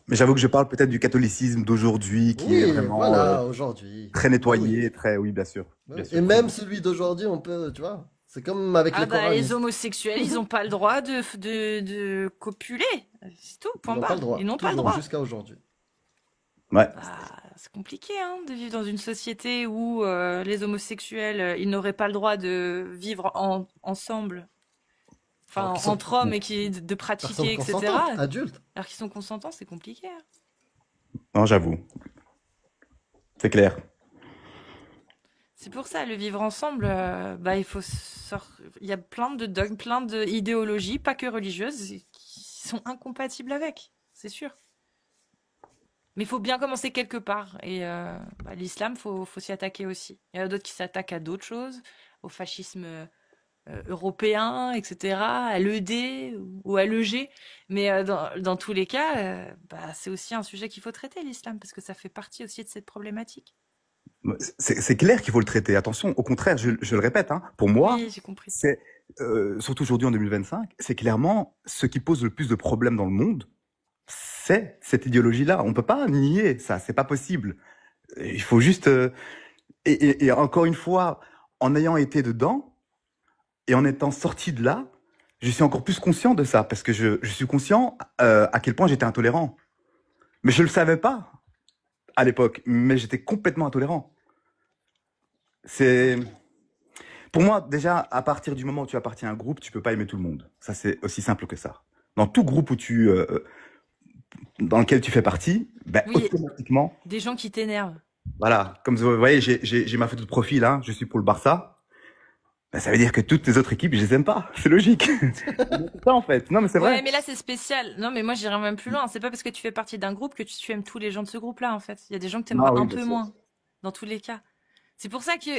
Mais j'avoue que je parle peut-être du catholicisme d'aujourd'hui, qui est Oui, vraiment voilà, aujourd'hui. très Oui, nettoyé, très, oui, bien sûr. oui. Bien Et sûr. même celui d'aujourd'hui, on peut, tu vois, c'est comme avec Ah les bah, les coranistes. homosexuels, ils n'ont pas le droit de copuler. C'est tout, Ils point n'ont pas barre. le droit, Ils n'ont pas le toujours, droit. jusqu'à aujourd'hui. Ouais. Bah, c'est compliqué hein, de vivre dans une société où les homosexuels, ils n'auraient pas le droit de vivre ensemble, Alors enfin qu'ils sont entre hommes et de personnes pratiquer, etc. consentantes, adultes. Alors qu'ils sont consentants, c'est compliqué. Hein. Non, j'avoue. C'est clair. C'est pour ça, le vivre ensemble, bah, il y a plein de dogmes, plein d'idéologies, pas que religieuses, qui sont incompatibles avec, c'est sûr. Mais il faut bien commencer quelque part. Et bah, l'islam, faut s'y attaquer aussi. Il y en a d'autres qui s'attaquent à d'autres choses, au fascisme européen, etc., à l'ED ou à l'EG. Mais dans tous les cas, bah, c'est aussi un sujet qu'il faut traiter, l'islam, parce que ça fait partie aussi de cette problématique. C'est clair qu'il faut le traiter. Attention, au contraire, je le répète, hein, pour moi, Oui, j'ai compris. c'est, surtout aujourd'hui en 2025, c'est clairement ce qui pose le plus de problèmes dans le monde, c'est cette idéologie-là. On peut pas nier ça, c'est pas possible. Il faut juste... et encore une fois, en ayant été dedans, et en étant sorti de là, je suis encore plus conscient de ça, parce que je suis conscient à quel point j'étais intolérant. Mais je le savais pas à l'époque, mais j'étais complètement intolérant. C'est... Pour moi, déjà, à partir du moment où tu appartiens à un groupe, tu peux pas aimer tout le monde. Ça, c'est aussi simple que ça. Dans tout groupe où dans lequel tu fais partie, ben, Oui, automatiquement, des gens qui t'énervent. voilà, comme vous voyez, j'ai ma photo de profil, hein, je suis pour le Barça. Ben, ça veut dire que toutes les autres équipes, je les aime pas. C'est logique. C'est ça, en fait. Non, mais c'est Ouais, vrai. mais là, c'est spécial. Non, mais moi, j'irais même plus loin. C'est pas parce que tu fais partie d'un groupe que tu aimes tous les gens de ce groupe-là, en fait. Il y a des gens que tu aimeras Non, oui, un bien peu sûr. moins, dans tous les cas. C'est pour ça que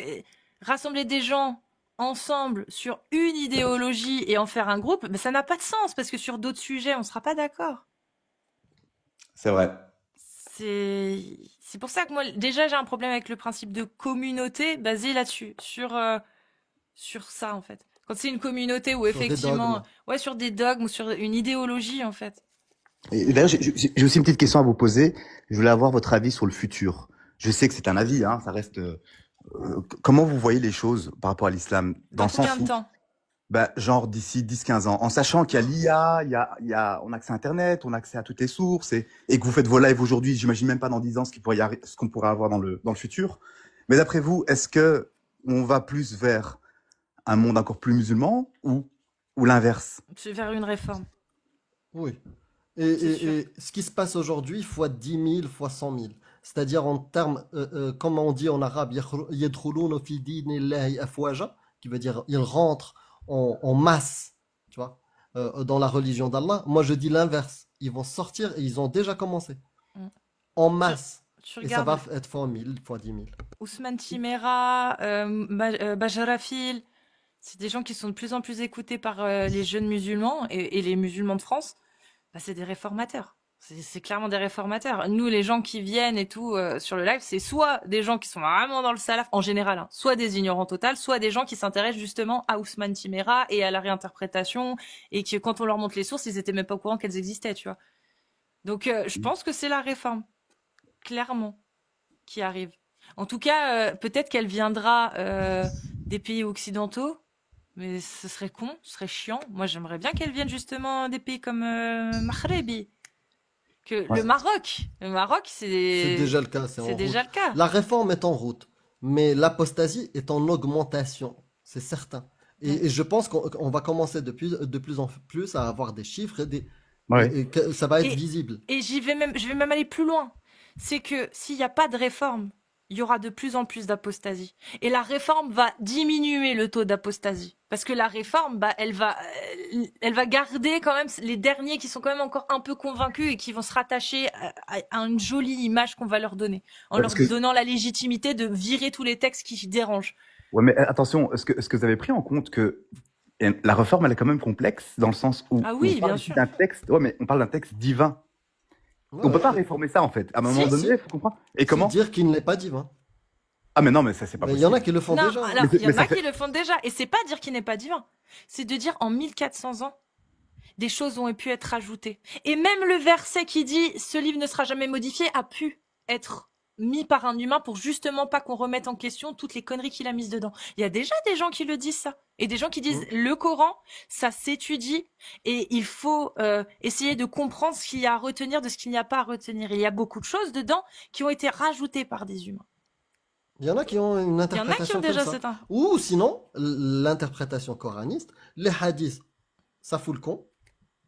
rassembler des gens ensemble sur une idéologie et en faire un groupe, ben, ça n'a pas de sens, parce que sur d'autres sujets, on sera pas d'accord. C'est vrai. C'est pour ça que moi, déjà, j'ai un problème avec le principe de communauté basé là-dessus, sur ça, en fait. Quand c'est une communauté où Sur des effectivement, dogmes. ouais, sur des dogmes ou sur une idéologie, en fait. Et d'ailleurs, j'ai aussi une petite question à vous poser. Je voulais avoir votre avis sur le futur. Je sais que c'est un avis, hein, ça reste. Comment vous voyez les choses par rapport à l'islam? Dans Dans le sens combien de où, temps? bah, genre d'ici 10-15 ans, en sachant qu'il y a l'IA, on a accès à Internet, on a accès à toutes les sources, et que vous faites vos lives aujourd'hui, j'imagine même pas dans 10 ans ce qu'on pourrait avoir dans le futur. Mais d'après vous, est-ce que on va plus vers un monde encore plus musulman ou l'inverse? C'est vers une réforme, Oui. c'est sûr. Et ce qui se passe aujourd'hui, fois 10 000, fois 100 000. C'est-à-dire en termes, comme on dit en arabe, yadkhuluna fi dinillahi afwaja, qui veut dire ils rentrent en masse, tu vois, dans la religion d'Allah. Moi, je dis l'inverse. Ils vont sortir et ils ont déjà commencé Mm. en Tu, masse. tu Et ça va regardes être fois 1000, fois 10 000. Ousmane Timera, Bajarafil, c'est des gens qui sont de plus en plus écoutés par les jeunes musulmans et les musulmans de France. Bah, c'est des réformateurs. C'est clairement des réformateurs. Nous, les gens qui viennent et tout sur le live, c'est soit des gens qui sont vraiment dans le salaf, en général, hein, soit des ignorants total, soit des gens qui s'intéressent justement à Ousmane Timera et à la réinterprétation, et que quand on leur montre les sources, ils étaient même pas au courant qu'elles existaient, tu vois. Donc, je pense que c'est la réforme, clairement, qui arrive. En tout cas, peut-être qu'elle viendra des pays occidentaux, mais ce serait con, ce serait chiant. Moi, j'aimerais bien qu'elle vienne justement des pays comme Maghrebi. Que Ouais. Le Maroc, C'est déjà le cas, c'est en c'est déjà route. le cas. La réforme est en route, mais l'apostasie est en augmentation, c'est certain. Mm. Et je pense qu'on va commencer de plus en plus à avoir des chiffres Ouais. et que ça va être Et, visible. et je vais même aller plus loin. C'est que s'il n'y a pas de réforme, il y aura de plus en plus d'apostasie. Et la réforme va diminuer le taux d'apostasie. Parce que la réforme, bah, elle va garder quand même les derniers qui sont quand même encore un peu convaincus et qui vont se rattacher à une jolie image qu'on va leur donner. En Ouais, leur parce que, donnant la légitimité de virer tous les textes qui dérangent. ouais, mais attention, est-ce que vous avez pris en compte que la réforme, elle est quand même complexe dans le sens où Ah on oui, parle bien ici sûr. d'un texte, ouais, mais on parle d'un texte divin. Ouais, On peut ouais, pas réformer ça, en fait. À un Si, moment donné, si. il faut comprendre. Et si comment? dire qu'il n'est pas divin. Ah, mais non, mais ça, c'est pas Mais il y en a possible. qui le font Non, déjà, hein. alors, il y Mais en ça a qui fait, le font déjà. Et c'est pas dire qu'il n'est pas divin. C'est de dire en 1400 ans, des choses ont pu être ajoutées. Et même le verset qui dit ce livre ne sera jamais modifié a pu être mis par un humain pour justement pas qu'on remette en question toutes les conneries qu'il a mises dedans. Il y a déjà des gens qui le disent ça. Et des gens qui disent Hmm. le Coran, ça s'étudie et il faut essayer de comprendre ce qu'il y a à retenir de ce qu'il n'y a pas à retenir. Et il y a beaucoup de choses dedans qui ont été rajoutées par des humains. Il y en a qui ont une Il y en a qui ont interprétation comme déjà ça. cet un. Ou sinon, l'interprétation coraniste, les hadiths, ça fout le con.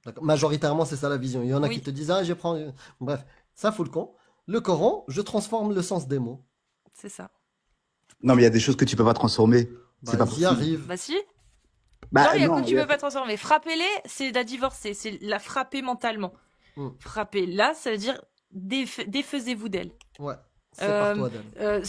D'accord. Majoritairement, c'est ça la vision. Il y en a qui Oui, te disent, ah, je prends. Bref, ça fout le con. Le Coran, je transforme le sens des mots. c'est ça. non, mais il y a des choses que tu peux pas transformer. C'est Bah, pas ils y possible. arrivent. Bah si. Bah, Non, il y a quoi non, que tu peux pas transformer. Frapper-les, c'est la divorcer, c'est la frapper mentalement. Hmm. Frapper là, ça veut dire défaisez-vous d'elle. Ouais, sépare-toi d'elle.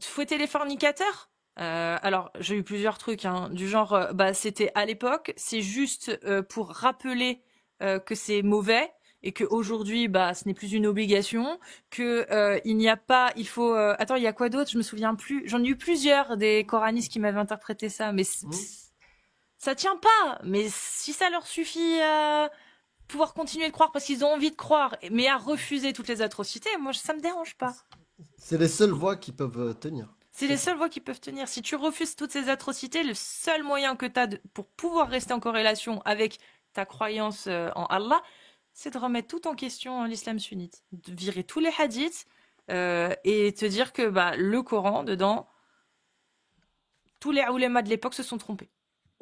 Fouetter les fornicateurs. Alors, j'ai eu plusieurs trucs, hein, du genre, bah, c'était à l'époque, c'est juste pour rappeler que c'est mauvais et que aujourd'hui, bah, ce n'est plus une obligation, que il n'y a pas, il faut. Attends, il y a quoi d'autre? Je me souviens plus. J'en ai eu plusieurs des coranistes qui m'avaient interprété ça, mais Hmm. ça tient pas. Mais si ça leur suffit à pouvoir continuer de croire parce qu'ils ont envie de croire, mais à refuser toutes les atrocités, moi, ça me dérange pas. C'est les seules voix qui peuvent tenir. C'est les seules voies qui peuvent tenir. Si tu refuses toutes ces atrocités, le seul moyen que tu as pour pouvoir rester en corrélation avec ta croyance en Allah, c'est de remettre tout en question l'islam sunnite. De virer tous les hadiths et te dire que bah, le Coran, dedans, tous les oulémas de l'époque se sont trompés.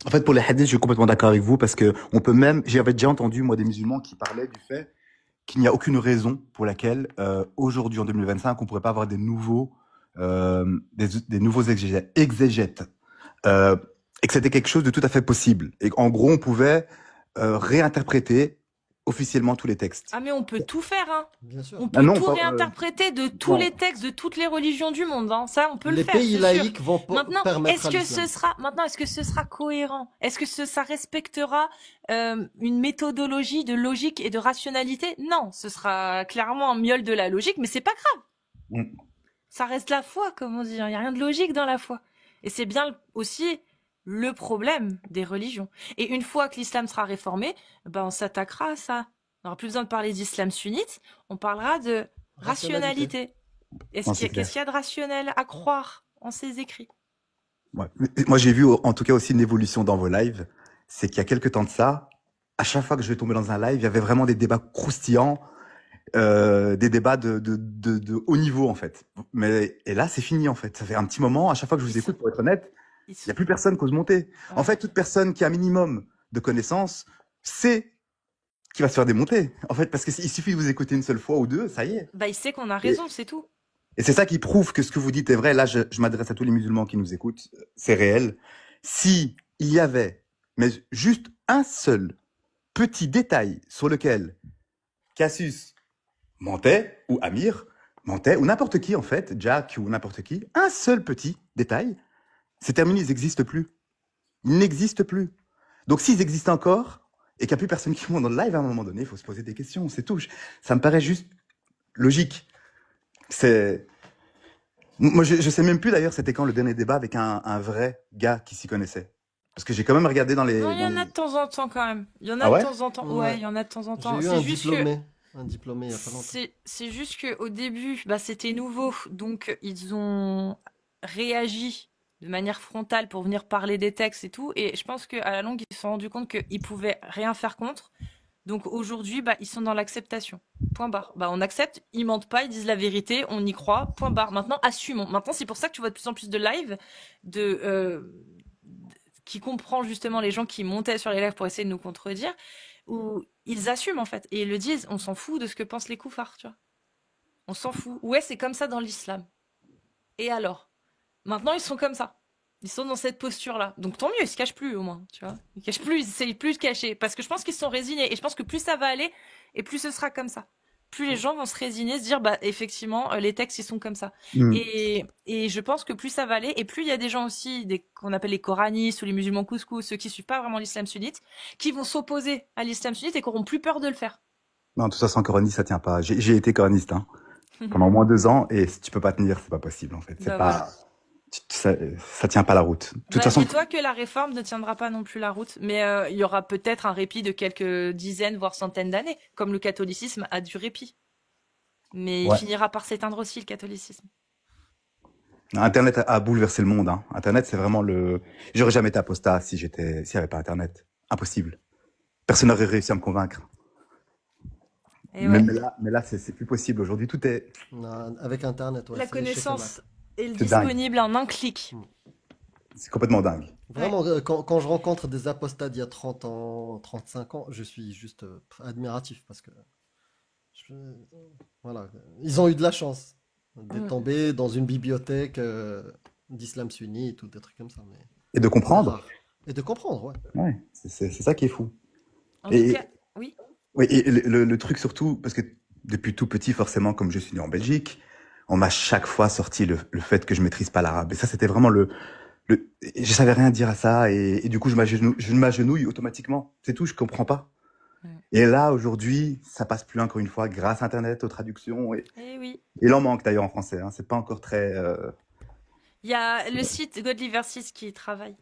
En fait, pour les hadiths, je suis complètement d'accord avec vous parce que on peut même, j'avais déjà entendu, moi, des musulmans qui parlaient du fait qu'il n'y a aucune raison pour laquelle aujourd'hui en 2025 on pourrait pas avoir des nouveaux exégètes et que c'était quelque chose de tout à fait possible et qu'en gros on pouvait réinterpréter officiellement tous les textes. Ah mais on peut tout faire, hein. Bien sûr. On peut non, tout pas- réinterpréter de tous non. les textes de toutes les religions du monde, hein. Ça, on peut Les le faire. pays c'est sûr. laïques vont Maintenant, permettre à est-ce que l'islam. ce sera cohérent? Est-ce que ça respectera une méthodologie de logique et de rationalité? Non, ce sera clairement un miaule de la logique, mais c'est pas grave. Mm. Ça reste la foi, comme on dit. Il y a rien de logique dans la foi. Et c'est bien aussi le problème des religions. Et une fois que l'islam sera réformé, ben on s'attaquera à ça. On n'aura plus besoin de parler d'islam sunnite, on parlera de rationalité. Non, c'est Qu'est-ce qu'il y a de rationnel à croire en ces écrits? Ouais. Moi, j'ai vu en tout cas aussi une évolution dans vos lives. C'est qu'il y a quelques temps de ça, à chaque fois que je vais tomber dans un live, il y avait vraiment des débats croustillants, des débats de haut niveau en fait. Et là, c'est fini en fait. Ça fait un petit moment. À chaque fois que je vous écoute, pour être honnête, il y a plus personne qui ose monter. En fait, toute personne qui a un minimum de connaissances sait qu'il va se faire démonter. En fait, parce qu'il suffit de vous écouter une seule fois ou deux, ça y est. Bah, il sait qu'on a raison, c'est tout. Et c'est ça qui prouve que ce que vous dites est vrai. Là, je m'adresse à tous les musulmans qui nous écoutent. C'est réel. Si il y avait, mais juste un seul petit détail sur lequel Cassius mentait, ou Amir mentait, ou n'importe qui en fait, Jack ou n'importe qui, un seul petit détail, ces terminus, ils n'existent plus. Ils n'existent plus. Donc s'ils existent encore, et qu'il n'y a plus personne qui monte dans le live, à un moment donné, il faut se poser des questions, c'est tout. Ça me paraît juste logique. Moi, je sais même plus d'ailleurs, c'était quand le dernier débat avec un vrai gars qui s'y connaissait. Parce que j'ai quand même regardé dans les... Non, il y en a de temps en temps quand même. Il y en a Ah ouais de temps en temps. Ouais, il y en a de temps en temps. J'ai eu C'est un juste diplômé. Un diplômé il y a pas longtemps. c'est juste qu'au début, bah, c'était nouveau. Donc, ils ont réagi de manière frontale pour venir parler des textes et tout. Et je pense qu'à la longue, ils se sont rendus compte qu'ils pouvaient rien faire contre. Donc aujourd'hui, bah, ils sont dans l'acceptation. Point barre. Bah, on accepte, ils mentent pas, ils disent la vérité, on y croit. Point barre. Maintenant, assumons. Maintenant, c'est pour ça que tu vois de plus en plus de lives qui comprend justement les gens qui montaient sur les lives pour essayer de nous contredire, où ils assument en fait et ils le disent. On s'en fout de ce que pensent les koufars, tu vois. On s'en fout. Ouais, c'est comme ça dans l'islam. Et alors? Maintenant, ils sont comme ça. Ils sont dans cette posture-là. Donc tant mieux, ils se cachent plus au moins, tu vois. Ils cachent plus, ils essayent plus de cacher. Parce que je pense qu'ils se sont résignés. Et je pense que plus ça va aller, et plus ce sera comme ça. Plus les gens vont se résigner, se dire, bah effectivement, les textes, ils sont comme ça. Mm. Et je pense que plus ça va aller, et plus il y a des gens aussi, qu'on appelle les coranistes ou les musulmans couscous, ceux qui suivent pas vraiment l'islam sunnite, qui vont s'opposer à l'islam sunnite et qui auront plus peur de le faire. Non, de toute façon, coraniste, ça tient pas. J'ai été coraniste pendant au moins 2 ans, et si tu peux pas tenir, c'est pas possible en fait. C'est Bah, pas... voilà. Ça tient pas la route. De toute Bah, façon, dis-toi que la réforme ne tiendra pas non plus la route, mais il y aura peut-être un répit de quelques dizaines, voire centaines d'années, comme le catholicisme a du répit. Mais il Ouais. finira par s'éteindre aussi, le catholicisme. Internet a bouleversé le monde. Internet, c'est vraiment le... J'aurais jamais été apostat s'il y avait pas Internet. Impossible. Personne n'aurait réussi à me convaincre. Et Mais, ouais. mais là, c'est plus possible. Aujourd'hui, tout est... Non, avec Internet, ouais, La c'est connaissance est C'est dingue. disponible en un clic. C'est complètement dingue. Vraiment, quand je rencontre des apostats d'il y a 30 ans, 35 ans, je suis juste admiratif parce que voilà, ils ont eu de la chance d'être tombés dans une bibliothèque d'islam sunnite ou des trucs comme ça. Mais Et de comprendre. rare. Et de comprendre, ouais. Ouais, c'est ça qui est fou. En Et- tout cas, oui. Oui, et le truc surtout, parce que depuis tout petit, forcément, comme je suis né en Belgique, on m'a chaque fois sorti le fait que je maîtrise pas l'arabe. Et ça, c'était vraiment je savais rien dire à ça, et du coup, je m'agenouille automatiquement. C'est tout, je comprends pas. Ouais. Et là, aujourd'hui, ça passe plus encore une fois, grâce à Internet, aux traductions, et Eh oui. il en manque d'ailleurs en français, c'est pas encore très... Il y a le site Godly Versus qui travaille.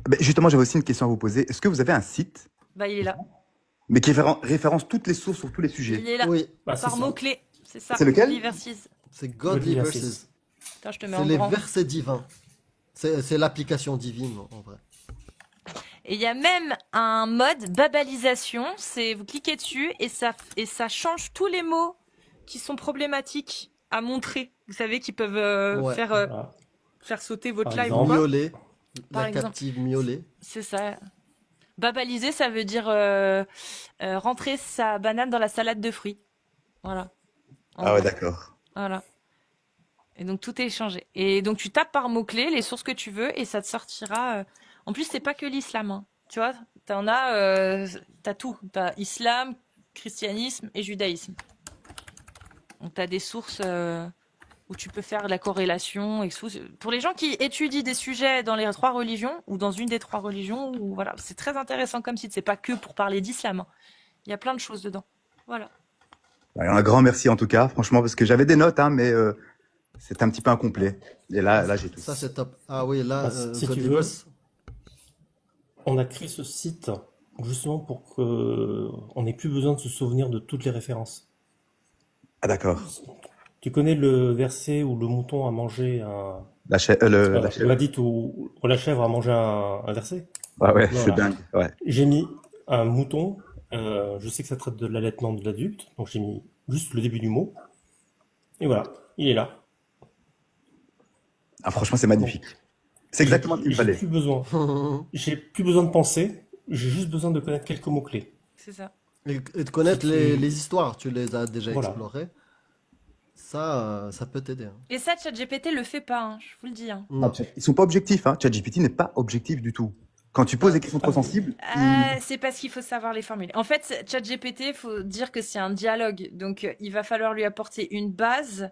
Ben, justement, j'avais aussi une question à vous poser. Est-ce que vous avez un site, Bah, il est là. mais qui référence toutes les sources sur tous les sujets? Il est là. Oui, Bah, c'est Par ça. mots-clés. C'est ça. C'est lequel? Godly Versus. c'est Godly Godly Verses. Verses. Attends, je te mets C'est en les grand. versets divins. C'est l'application divine, en vrai. Et il y a même un mode babalisation. C'est vous cliquez dessus et ça change tous les mots qui sont problématiques à montrer. Vous savez, qui peuvent Ouais. faire sauter votre Par live ou exemple. quoi. Miaulet, Par la exemple. captive miaulet. C'est ça. Babaliser, ça veut dire rentrer sa banane dans la salade de fruits. Voilà. En Ah ouais, gros. d'accord. Voilà. Et donc tout est échangé. Et donc tu tapes par mots-clés les sources que tu veux et ça te sortira. En plus, c'est pas que l'islam, hein. Tu vois, t'as tout. T'as islam, christianisme et judaïsme. Donc t'as des sources où tu peux faire de la corrélation. Pour les gens qui étudient des sujets dans les trois religions ou dans une des trois religions, voilà, c'est très intéressant comme site. C'est pas que pour parler d'islam, hein. Il y a plein de choses dedans. Voilà. Ouais, un grand merci en tout cas, franchement, parce que j'avais des notes, hein, mais c'était un petit peu incomplet. Et là, j'ai tout. Ça, c'est top. Ah oui, là, Si tu Godivos, veux, on a créé ce site justement pour qu'on n'ait plus besoin de se souvenir de toutes les références. Ah d'accord. Tu connais le verset où le mouton a mangé un... La la chèvre. dite où la chèvre a mangé un verset? Ouais, ouais, Voilà. c'est dingue. Ouais. J'ai mis un mouton, je sais que ça traite de l'allaitement de l'adulte, donc j'ai mis juste le début du mot. Et voilà, il est là. Ah, franchement, c'est magnifique. C'est exactement ce qu'il me J'ai fallait. plus besoin. J'ai plus besoin de penser, j'ai juste besoin de connaître quelques mots-clés. C'est ça. et de connaître Si tu- les histoires, tu les as déjà Voilà. explorées. Ça peut t'aider, hein. Et ça, ChatGPT le fait pas, hein, je vous le dis, hein. Non. Ils sont pas objectifs, hein. ChatGPT n'est pas objectif du tout. Quand tu poses des questions trop sensibles, C'est parce qu'il faut savoir les formuler. En fait, ChatGPT, il faut dire que c'est un dialogue. Donc, il va falloir lui apporter une base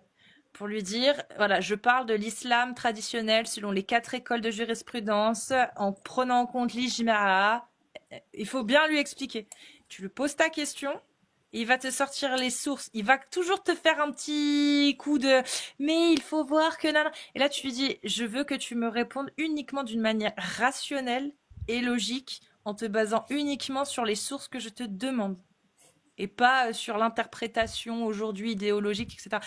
pour lui dire, voilà, je parle de l'islam traditionnel selon les 4 écoles de jurisprudence, en prenant en compte l'ijma'a. Il faut bien lui expliquer. Tu lui poses ta question, il va te sortir les sources. Il va toujours te faire un petit coup de, mais il faut voir que nana. Et là, tu lui dis, je veux que tu me répondes uniquement d'une manière rationnelle et logique, en te basant uniquement sur les sources que je te demande. Et pas sur l'interprétation aujourd'hui idéologique, etc.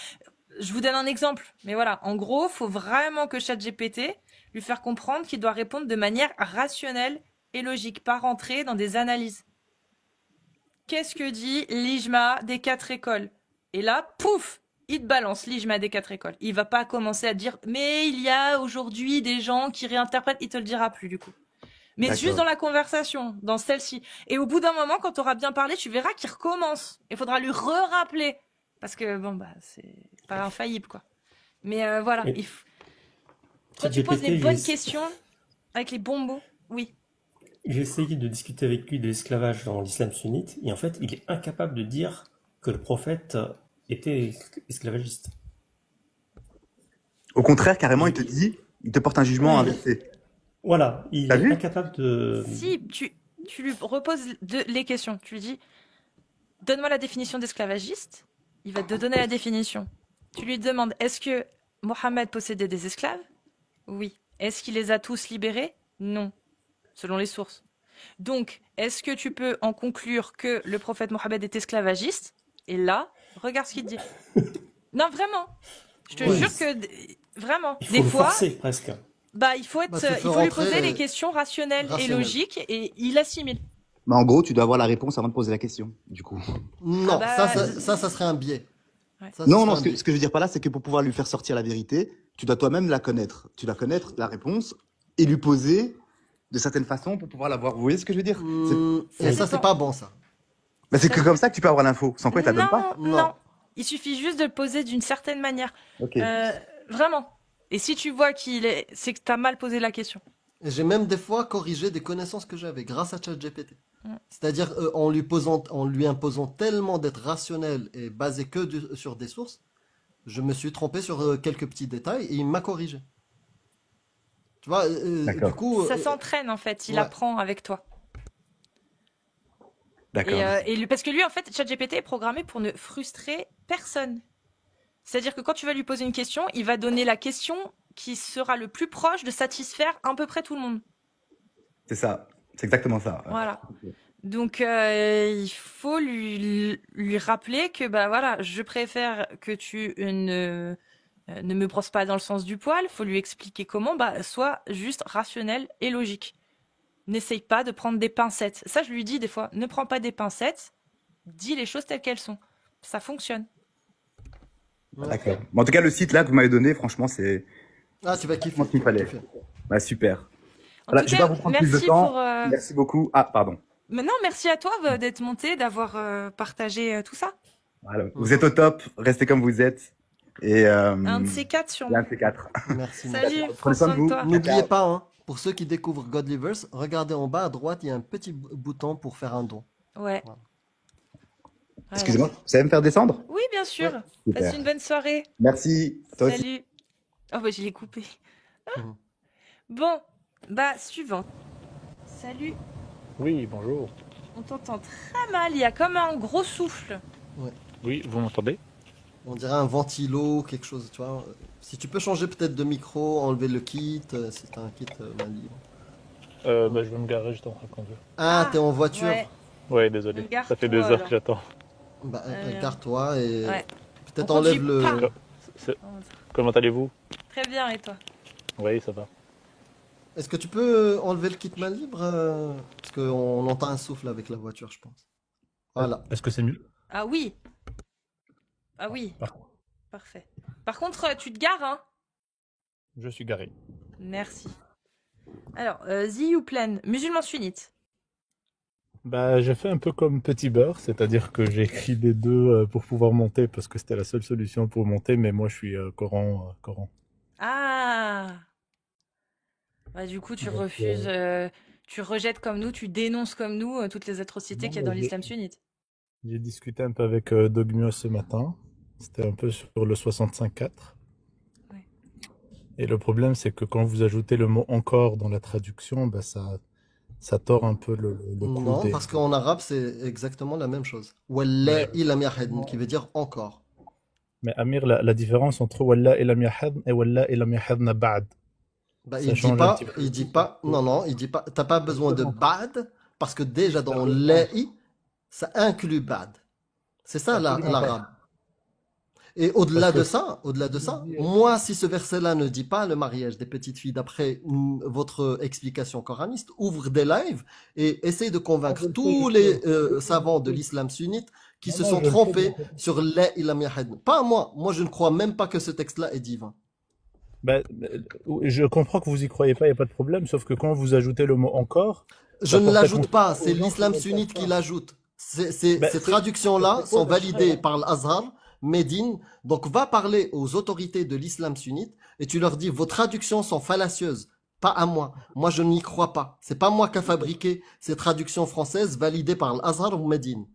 Je vous donne un exemple, mais voilà, en gros, faut vraiment que ChatGPT lui faire comprendre qu'il doit répondre de manière rationnelle et logique, pas rentrer dans des analyses. Qu'est-ce que dit l'ijma des 4 écoles? Et là, pouf, il te balance l'ijma des 4 écoles. Il va pas commencer à dire, mais il y a aujourd'hui des gens qui réinterprètent, il te le dira plus du coup. Mais D'accord. juste dans la conversation, dans celle-ci. Et au bout d'un moment, quand tu auras bien parlé, tu verras qu'il recommence. Il faudra lui rappeler. Parce que, bon, bah, c'est pas infaillible, quoi. Mais voilà. Et Quand tu poses les ChatGPT, bonnes questions, avec les bons mots, oui. j'ai essayé de discuter avec lui de l'esclavage dans l'islam sunnite, et en fait, il est incapable de dire que le prophète était esclavagiste. au contraire, carrément, il te porte un jugement inversé. Voilà, il T'as est vu incapable de... Si tu lui reposes les questions, tu lui dis, donne-moi la définition d'esclavagiste, il va te donner la définition. Tu lui demandes, est-ce que Mohammed possédait des esclaves? Oui. Est-ce qu'il les a tous libérés? Non, selon les sources. Donc, est-ce que tu peux en conclure que le prophète Mohammed est esclavagiste? Et là, regarde ce qu'il te dit. Non, vraiment. Je te Ouais. jure que, vraiment, Il faut des le fois, forcer, presque. bah, il faut Bah, tu fais il faut lui rentrer poser les questions rationnelles et rationnel. logiques et il assimile. Mais en gros, tu dois avoir la réponse avant de poser la question, du coup. Non, Ah bah, ça serait un biais. Ouais. Ça Non, serait non, un ce biais. que je veux dire par là, c'est que pour pouvoir lui faire sortir la vérité, tu dois toi-même la connaître. Tu dois connaître la réponse et lui poser de certaines façons pour pouvoir l'avoir. Vous voyez ce que je veux dire Et ça, dépend. c'est pas bon, ça. Bah, c'est que comme ça que tu peux avoir l'info. Sans quoi, tu la donnes pas. Non, Non. non. Il suffit juste de le poser d'une certaine manière. Ok. Vraiment. Et si tu vois c'est que t'as mal posé la question. Et j'ai même des fois corrigé des connaissances que j'avais grâce à ChatGPT. Mm. C'est-à-dire en lui imposant tellement d'être rationnel et basé que sur des sources, je me suis trompé sur quelques petits détails et il m'a corrigé. Tu vois, D'accord. du coup, Ça s'entraîne en fait. Il ouais. apprend avec toi. D'accord. Parce que lui, en fait, ChatGPT est programmé pour ne frustrer personne. C'est-à-dire que quand tu vas lui poser une question, il va donner la question qui sera le plus proche de satisfaire à peu près tout le monde. C'est ça. C'est exactement ça. Voilà. Donc, il faut lui rappeler que, bah voilà, je préfère que tu ne me brosses pas dans le sens du poil. Il faut lui expliquer comment, bah, sois juste rationnel et logique. N'essaye pas de prendre des pincettes. Ça, je lui dis des fois, ne prends pas des pincettes, dis les choses telles qu'elles sont. Ça fonctionne. D'accord. Bon, en tout cas, le site là que vous m'avez donné, franchement, c'est ah, tu vas kiffer. ce qu'il fallait. kiffer. bah, super. En Voilà, tout je vais pas cas, vous prendre plus de merci temps. pour. Merci beaucoup. Ah, pardon. Mais non, merci à toi d'être monté, d'avoir partagé tout ça. Voilà. Vous êtes au top. Restez comme vous êtes. Et Un de ces quatre, et un sûrement. de ces quatre. Merci, merci. Salut, prends Prenez soin de soin de vous. toi. N'oubliez pas, hein, pour ceux qui découvrent Godlyverse, regardez en bas à droite, il y a un petit bouton pour faire un don. Ouais. Voilà. Voilà. Excusez-moi, vous savez me faire descendre? Oui, bien sûr. Passe Super. une bonne soirée. Merci. Toi aussi. Salut. Oh, bah, je l'ai coupé. Mhm. Bon, bah, suivant. Salut. Oui, bonjour. On t'entend très mal. Il y a comme un gros souffle. Oui, vous m'entendez? On dirait un ventilo, quelque chose, tu vois. Si tu peux changer peut-être de micro, enlever le kit, c'est un kit mal libre. Bah, je vais me garer, j'étais en train de conduire. Ah, Ah, t'es en voiture? Ouais. Ouais, désolé. Regarde-toi, Ça fait 2 heures alors. que j'attends. Bah, Euh, garde-toi et Ouais. peut-être On enlève conduit le... pas. C'est- Comment allez-vous? Très bien, et toi? Oui, ça va. Est-ce que tu peux enlever le kit main libre parce qu'on entend un souffle avec la voiture, je pense. Voilà. Est-ce que c'est mieux? Ah oui. Ah oui. Par- Parfait. Par contre, tu te gares, hein? Je suis garé. Merci. Alors, The Youplan, musulman sunnite. Bah, j'ai fait un peu comme Petit Beurre, c'est-à-dire que j'ai écrit des deux pour pouvoir monter parce que c'était la seule solution pour monter, mais moi je suis Coran. Ah. Bah, du coup, tu Donc, refuses, tu rejettes comme nous, tu dénonces comme nous toutes les atrocités non, qu'il y a dans mais l'islam sunnite. j'ai discuté un peu avec Dogmios ce matin. C'était un peu sur le 65.4. Ouais. Et le problème, c'est que quand vous ajoutez le mot encore dans la traduction, bah, ça tord un peu le coup Non, des. parce qu'en arabe, c'est exactement la même chose. Wallahi lam yahid, qui veut dire encore. Mais Amir, la différence entre Wallah et Lam Yahad et Wallah et Lam Yahadna Ba'd, Bah, ça il dit change un pas, petit peu. il dit pas, non, il dit pas, t'as pas besoin de bad, parce que déjà dans la'i, ça inclut bad. C'est ça Absolument pas. l'arabe. Et au-delà de ça, moi, si ce verset-là ne dit pas le mariage des petites filles d'après votre explication coraniste, ouvre des lives et essaye de convaincre tous les savants de l'islam sunnite qui Non, se non, sont je le fais, trompés sur la ilam yahad. Pas moi. Moi, je ne crois même pas que ce texte-là est divin. Ben, je comprends que vous y croyez pas, il n'y a pas de problème, sauf que quand vous ajoutez le mot encore, Je ça ne porte l'ajoute pas, confusion c'est aux gens qui l'islam ne sunnite savent qui pas. l'ajoute. Ben, Ces traductions-là c'est quoi sont le validées frère? par l'Azhar, Médine. Donc va parler aux autorités de l'islam sunnite et tu leur dis vos traductions sont fallacieuses. Pas à moi. Moi, je n'y crois pas. C'est pas moi qui a fabriqué ces traductions françaises validées par l'Azhar ou Médine.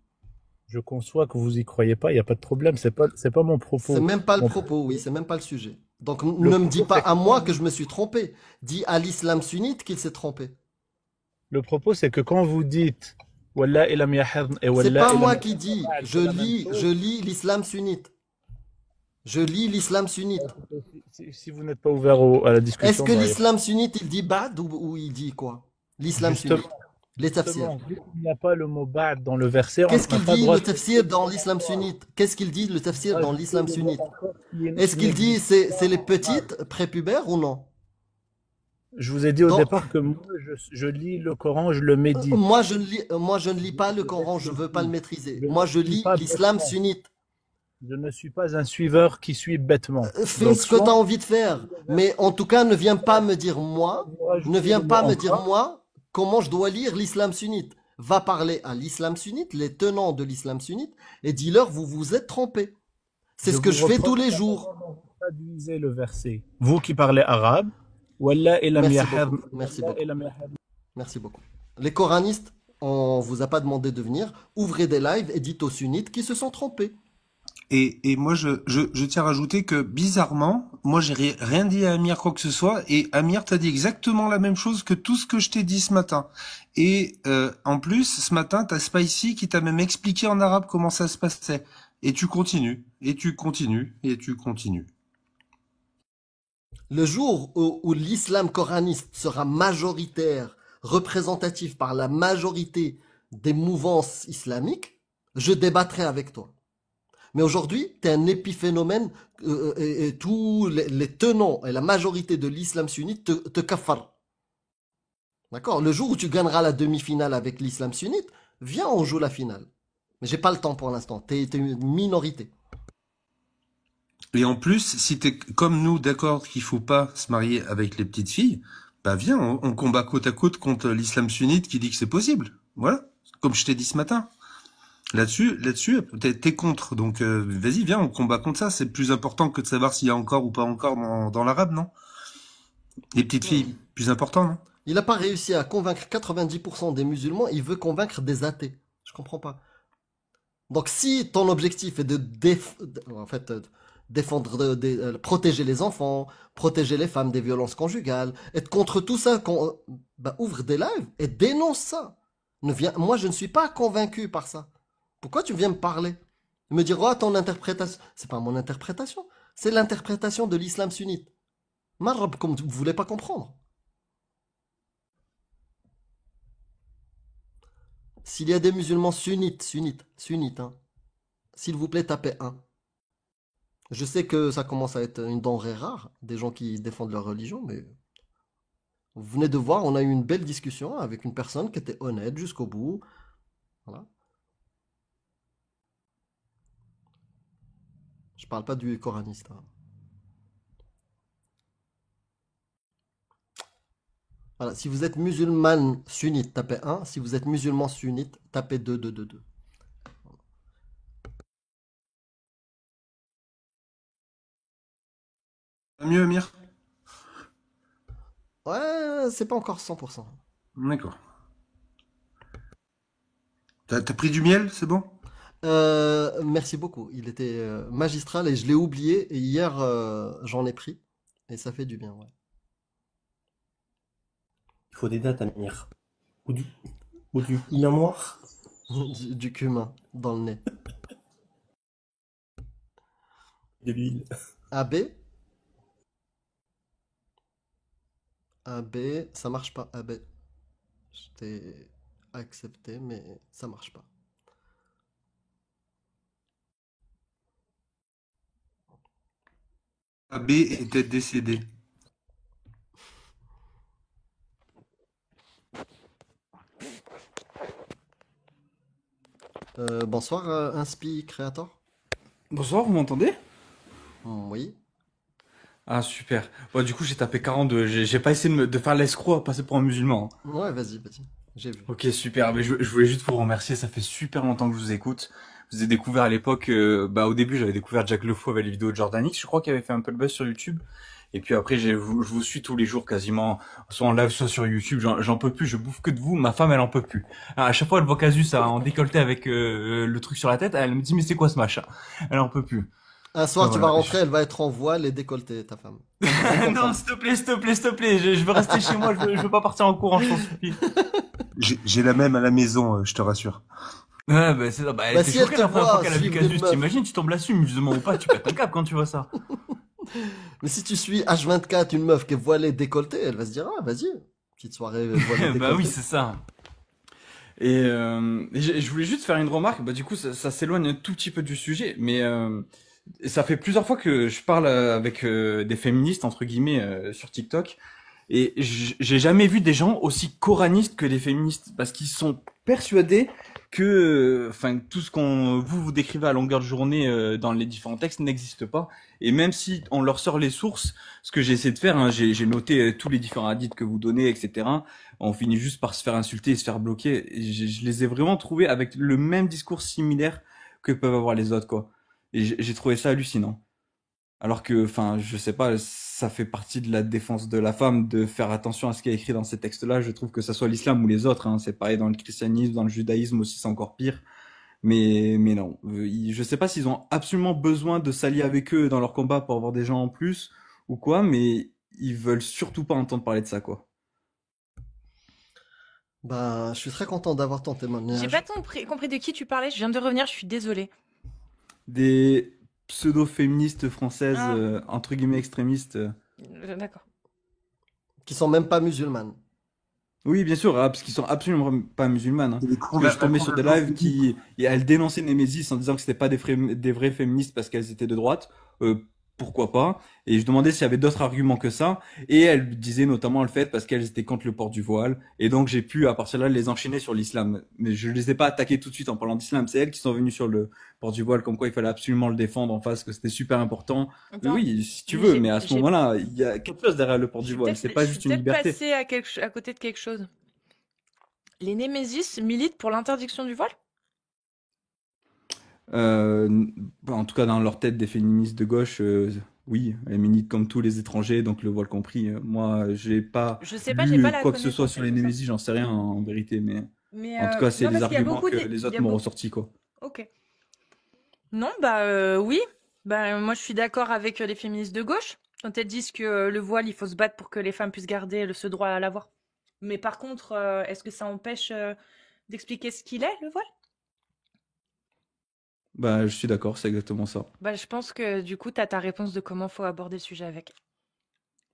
Je conçois que vous y croyez pas, il n'y a pas de problème, c'est pas mon C'est propos. même pas le Mon- propos, oui, c'est même pas le sujet. Donc Le ne me dis propos, pas c'est à moi que que je me suis trompé. Dis à l'islam sunnite qu'il s'est trompé. le propos, c'est que quand vous dites Wallah Lam Yahad et C'est Wallah pas moi Lam qui dis. Ba'd, Je c'est la même lis chose. l'islam sunnite. Je lis l'islam sunnite. Si vous n'êtes pas ouvert à la Est-ce discussion, que bah, l'islam sunnite il dit bad ou il dit quoi? L'islam justement, sunnite. Les tafsirs. vu qu'il n'y a pas le mot Ba'd dans le verset, on Qu'est-ce n'a qu'il pas dit droit le de tafsir dans l'islam sunnite? Qu'est-ce qu'il dit le tafsir dans ajouter l'islam le mot sunnite? encore Est-ce qui qu'il dit n'existe c'est les pas. petites prépubères ou non? Je vous ai dit au Donc, départ que moi, je lis le Coran, je le médite. moi je ne lis pas le Coran, je veux pas le maîtriser. Moi je suis lis pas l'islam bêtement. sunnite. Je ne suis pas un suiveur qui suit bêtement. Fais Donc, ce que tu as soit envie de faire, mais en tout cas ne viens pas me dire moi, vous rajoutez le mot encore, moi comment je dois lire l'islam sunnite. Va parler à l'islam sunnite, les tenants de l'islam sunnite, et dis-leur vous vous êtes trompés. C'est ce que vous je fais tous reproche les la jours. façon dont vous traduisez le verset. Vous qui parlez arabe, Wallah Lam Merci Yahad, beaucoup. Merci Wallah beaucoup. Lam Yahad. Merci beaucoup. Les coranistes, on vous a pas demandé de venir. Ouvrez des lives et dites aux sunnites qui se sont trompés. Et moi, je tiens à rajouter que bizarrement, moi, j'ai rien dit à Amir quoi que ce soit, et Amir t'a dit exactement la même chose que tout ce que je t'ai dit ce matin. Et en plus, ce matin, t'as Spicy qui t'a même expliqué en arabe comment ça se passait. Et tu continues, et tu continues, et tu continues. Le jour où l'islam coraniste sera majoritaire, représentatif par la majorité des mouvances islamiques, je débattrai avec toi. Mais aujourd'hui, tu es un épiphénomène et tous les tenants et la majorité de l'islam sunnite te kaffarent. D'accord? Le jour où tu gagneras la demi-finale avec l'islam sunnite, viens, on joue la finale. Mais j'ai pas le temps pour l'instant. T'es une minorité. Et en plus, si t'es comme nous d'accord qu'il faut pas se marier avec les petites filles, bah viens, on combat côte à côte contre l'islam sunnite qui dit que c'est possible. Voilà, comme je t'ai dit ce matin. Là-dessus, t'es contre. Donc vas-y, viens, on combat contre ça. C'est plus important que de savoir s'il y a encore ou pas encore dans l'arabe, non? Les petites filles, plus important, non? Il n'a pas réussi à convaincre 90% des musulmans, il veut convaincre des athées. Je comprends pas. Donc si ton objectif est de défendre, protéger les enfants, protéger les femmes des violences conjugales, être contre tout ça, ouvre des lives et dénonce ça. Moi, je ne suis pas convaincu par ça. Pourquoi tu viens me parler? Me dire, oh, ton interprétation. C'est pas mon interprétation, c'est l'interprétation de l'islam sunnite. Marab, comme vous voulez pas comprendre. S'il y a des musulmans sunnites, hein, s'il vous plaît, tapez 1. Je sais que ça commence à être une denrée rare, des gens qui défendent leur religion, mais vous venez de voir, on a eu une belle discussion avec une personne qui était honnête jusqu'au bout. Voilà. Je parle pas du coraniste. Hein. Voilà, si vous êtes musulmane sunnite, tapez 1. Si vous êtes musulman sunnite, tapez 2, 2, 2, 2. Mieux, Amir? Ouais, c'est pas encore 100%. D'accord. T'as pris du miel, c'est bon? Merci beaucoup. Il était magistral et je l'ai oublié. Et hier, j'en ai pris. Et ça fait du bien, ouais. Il faut des dates, Amir. Ou du lien noir. Du cumin dans le nez. De l'huile. AB. AB, ça marche pas. AB. Je t'ai accepté, mais ça marche pas. AB était décédé. Bonsoir, Inspi Creator. Bonsoir, vous m'entendez? Oui. Ah, super. Bon, du coup, j'ai tapé 42. J'ai pas essayé de faire l'escroc à passer pour un musulman. Ouais, vas-y. J'ai vu. Ok, super. Mais je voulais juste vous remercier. Ça fait super longtemps que je vous écoute. Je vous ai découvert à l'époque, au début, j'avais découvert Jack Le Fou avec les vidéos de Jordanix. Je crois qu'il avait fait un peu le buzz sur YouTube. Et puis après, je vous suis tous les jours quasiment, soit en live, soit sur YouTube. J'en peux plus. Je bouffe que de vous. Ma femme, elle en peut plus. Alors, à chaque fois, elle voit Casus en décolleté avec le truc sur la tête. Elle me dit, mais c'est quoi ce machin? Elle en peut plus. Un soir, tu Voilà. vas rentrer, elle va être en voile et décolletée, ta femme. Non, s'il te plaît. Je veux rester chez moi. Je veux pas partir en courant, je t'en supplie. J'ai la même à la maison, je te rassure. Ouais, bah, c'est ça. Bah, elle était si elle choquée te la première fois voit qu'elle a vu suivre des Casus. meufs. T'imagines, tu tombes là-dessus, musulman ou pas, tu pètes un câble quand tu vois ça. Mais si tu suis H24 une meuf qui est voilée décolletée, elle va se dire, ah, vas-y, petite soirée voilée décolletée. Bah oui, c'est ça. Et je voulais juste faire une remarque. Bah, du coup, ça s'éloigne un tout petit peu du sujet, mais ça fait plusieurs fois que je parle avec des féministes, entre guillemets, sur TikTok. Et j'ai jamais vu des gens aussi coranistes que des féministes, parce qu'ils sont persuadés que, tout ce qu'on vous décrivez à longueur de journée dans les différents textes n'existe pas. Et même si on leur sort les sources, ce que j'ai essayé de faire, hein, j'ai noté tous les différents hadiths que vous donnez, etc. On finit juste par se faire insulter et se faire bloquer. Et je les ai vraiment trouvés avec le même discours similaire que peuvent avoir les autres, quoi. Et j'ai trouvé ça hallucinant. Alors que, je sais pas, ça fait partie de la défense de la femme de faire attention à ce qui est écrit dans ces textes-là. Je trouve que ça soit l'islam ou les autres, hein. C'est pareil dans le christianisme, dans le judaïsme aussi, c'est encore pire. Mais non, je sais pas s'ils ont absolument besoin de s'allier avec eux dans leur combat pour avoir des gens en plus ou quoi, mais ils veulent surtout pas entendre parler de ça, quoi. Bah, je suis très content d'avoir ton témoignage. J'ai pas compris de qui tu parlais. Je viens de revenir, je suis désolée. Des pseudo-féministes françaises, Ah. entre guillemets extrémistes. D'accord. Qui sont même pas musulmanes. Oui, bien sûr, parce qu'ils sont absolument pas musulmanes. Hein. Et les Parce que je suis tombé sur des lives et elles dénonçaient Némésis en disant que c'était pas des vrais féministes parce qu'elles étaient de droite. pourquoi pas. Et je demandais s'il y avait d'autres arguments que ça. Et elle disait notamment le fait parce qu'elles étaient contre le port du voile. Et donc j'ai pu à partir de là les enchaîner sur l'islam. Mais je les ai pas attaqués tout de suite en parlant d'islam. C'est elles qui sont venues sur le port du voile, comme quoi il fallait absolument le défendre en face, que c'était super important. Mais Attends, oui, si tu mais veux. Mais à ce moment-là, il y a quelque chose derrière le port je du suis voile. peut-être C'est pas je suis juste une peut-être liberté. passée à côté de quelque chose. Les Némésis militent pour l'interdiction du voile? En tout cas, dans leur tête des féministes de gauche, oui, elles militent comme tous les étrangers, donc le voile compris. Moi, j'ai pas Je sais pas, j'ai pas lu la quoi que ce soit connaissance sur les sur ça. némésis, j'en sais rien en vérité, mais Mais en tout cas, c'est non, les parce qu'il y a arguments beaucoup que de... les il y autres a m'ont beaucoup... ressorti, quoi. Ok. Non, oui. Moi, je suis d'accord avec les féministes de gauche quand elles disent que le voile, il faut se battre pour que les femmes puissent garder ce droit à l'avoir. Mais par contre, est-ce que ça empêche d'expliquer ce qu'il est, le voile? Bah, je suis d'accord, c'est exactement ça. Je pense que du coup, t'as ta réponse de comment faut aborder le sujet avec.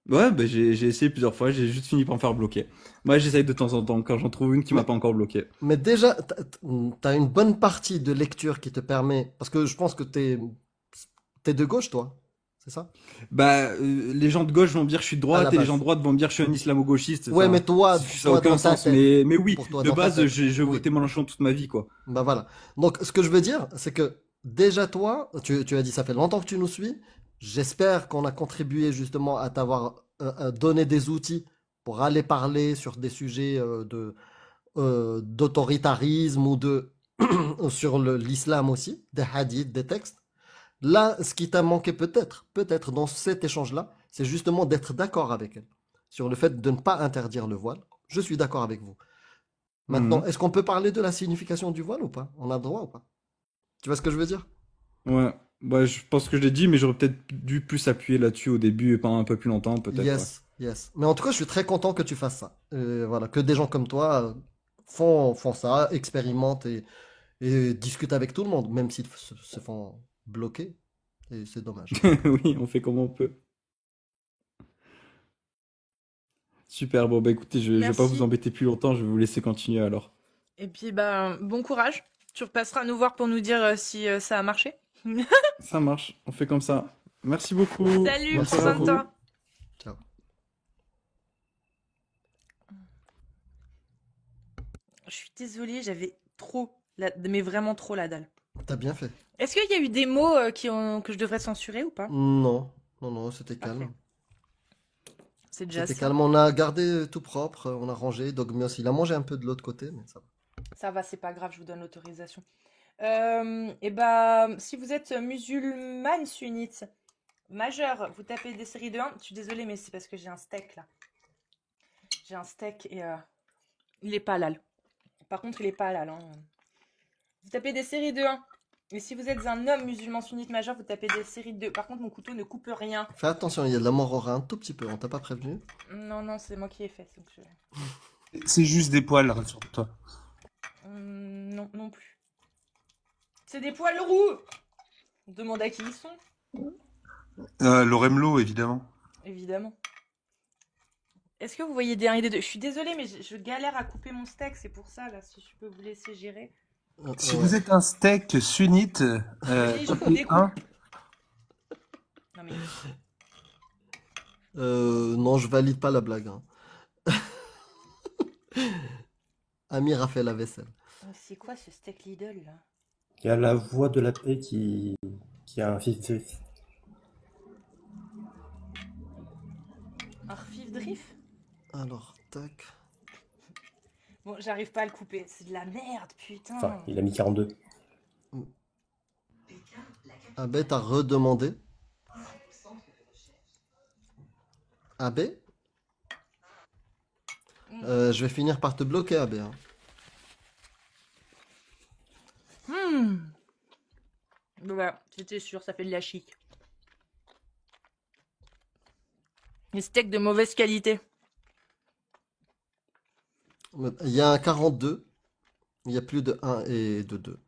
Ouais, bah, j'ai essayé plusieurs fois, j'ai juste fini par me faire bloquer. Moi, j'essaye de temps en temps quand j'en trouve une qui m'a Mais, pas encore bloqué. mais déjà, t'as une bonne partie de lecture qui te permet, parce que je pense que t'es de gauche, toi, c'est ça? Bah, les gens de gauche vont me dire que je suis de À la droite et les gens de base. droite vont me dire que je suis un islamo-gauchiste. Ouais, mais Enfin, toi, ça a toi aucun dans ta sens. tête, Mais oui, pour toi de dans ta base, tête, j'ai oui. voté Mélenchon toute ma vie, quoi. Bah voilà. Donc, ce que je veux dire, c'est que déjà toi, tu as dit ça fait longtemps que tu nous suis. J'espère qu'on a contribué justement à t'avoir donné des outils pour aller parler sur des sujets d'autoritarisme ou sur l'islam aussi, des hadiths, des textes. Là, ce qui t'a manqué peut-être dans cet échange-là, c'est justement d'être d'accord avec elle sur le fait de ne pas interdire le voile. Je suis d'accord avec vous. Maintenant, Mhm. est-ce qu'on peut parler de la signification du voile ou pas? On a le droit ou pas? Tu vois ce que je veux dire? Ouais, bah, je pense que je l'ai dit, mais j'aurais peut-être dû plus appuyer là-dessus au début et pendant un peu plus longtemps, peut-être, ouais. Yes, yes. Mais en tout cas, je suis très content que tu fasses ça. Voilà, que des gens comme toi font ça, expérimentent et discutent avec tout le monde, même s'ils se font bloquer. Et c'est dommage. Oui, on fait comme on peut. Super, bon, bah écoutez, je vais pas vous Merci. embêter plus longtemps, je vais vous laisser continuer alors. Et puis, bon courage. Tu repasseras nous voir pour nous dire si ça a marché. Ça marche, on fait comme ça. Merci beaucoup. Salut, Bonne Merci prends soirée soin à de vous. toi. Ciao. Je suis désolée, j'avais mais vraiment trop la dalle. T'as bien fait. Est-ce qu'il y a eu des mots que je devrais censurer ou pas? Non, non, c'était Parfait. calme. C'est déjà C'était ça. calme. On a gardé tout propre, on a rangé. Dogmios, il a mangé un peu de l'autre côté, mais ça va. Ça va, c'est pas grave, je vous donne l'autorisation. Si vous êtes musulmane sunnite, majeure, vous tapez des séries de 1. Je suis désolée, mais c'est parce que j'ai un steak là. J'ai un steak et il est pas halal. Par contre, il est pas halal, hein. Vous tapez des séries de 1. Et si vous êtes un homme musulman sunnite majeur, vous tapez des séries de 2. Par contre, mon couteau ne coupe rien. Fais attention, il y a de la mort au rein un tout petit peu, on t'a pas prévenu. Non, c'est moi qui ai fait. Donc C'est juste des poils, rassure-toi. non plus. C'est des poils roux. On demande à qui ils sont, Loremlo, évidemment. évidemment. Est-ce que vous voyez des 1 et des 2? Je suis désolée, mais je galère à couper mon steak, c'est pour ça, là, si je peux vous laisser gérer. Si vous êtes un steak sunnite, Oui, je vous tapez découpe. 1. Non, mais... Non, je valide pas la blague, hein. Amir a fait la vaisselle. C'est quoi ce steak Lidl, là? Il y a la voix de la paix qui a un fif. Un rfif drif? Alors, tac. Bon, j'arrive pas à le couper. C'est de la merde, putain. Enfin, il a mis 42. Abbé, t'as redemandé. Abbé? Je vais finir par te bloquer, Abbé, hein. Voilà, c'était sûr, ça fait de la chic. Les steaks de mauvaise qualité. Il y a un 42. Il y a plus de 1 et de 2.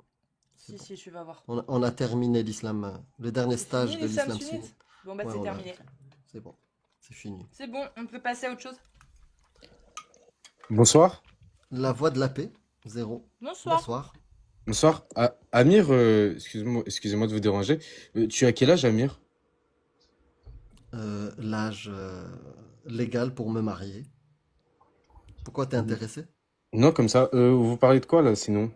Si, tu vas voir. On a terminé l'islam, le dernier C'est stage fini, de l'islam l'islam sunnite? sunnite. Bon, bah, Ouais, c'est ouais, terminé. c'est bon, c'est fini. C'est bon, on peut passer à autre chose. Bonsoir. La voix de la paix, 0. Bonsoir. Bonsoir. Bonsoir. Ah, Amir, excusez-moi de vous déranger. Tu as quel âge, Amir? l'âge légal pour me marier. Pourquoi t'es intéressé? Non, comme ça. Vous parlez de quoi là, sinon?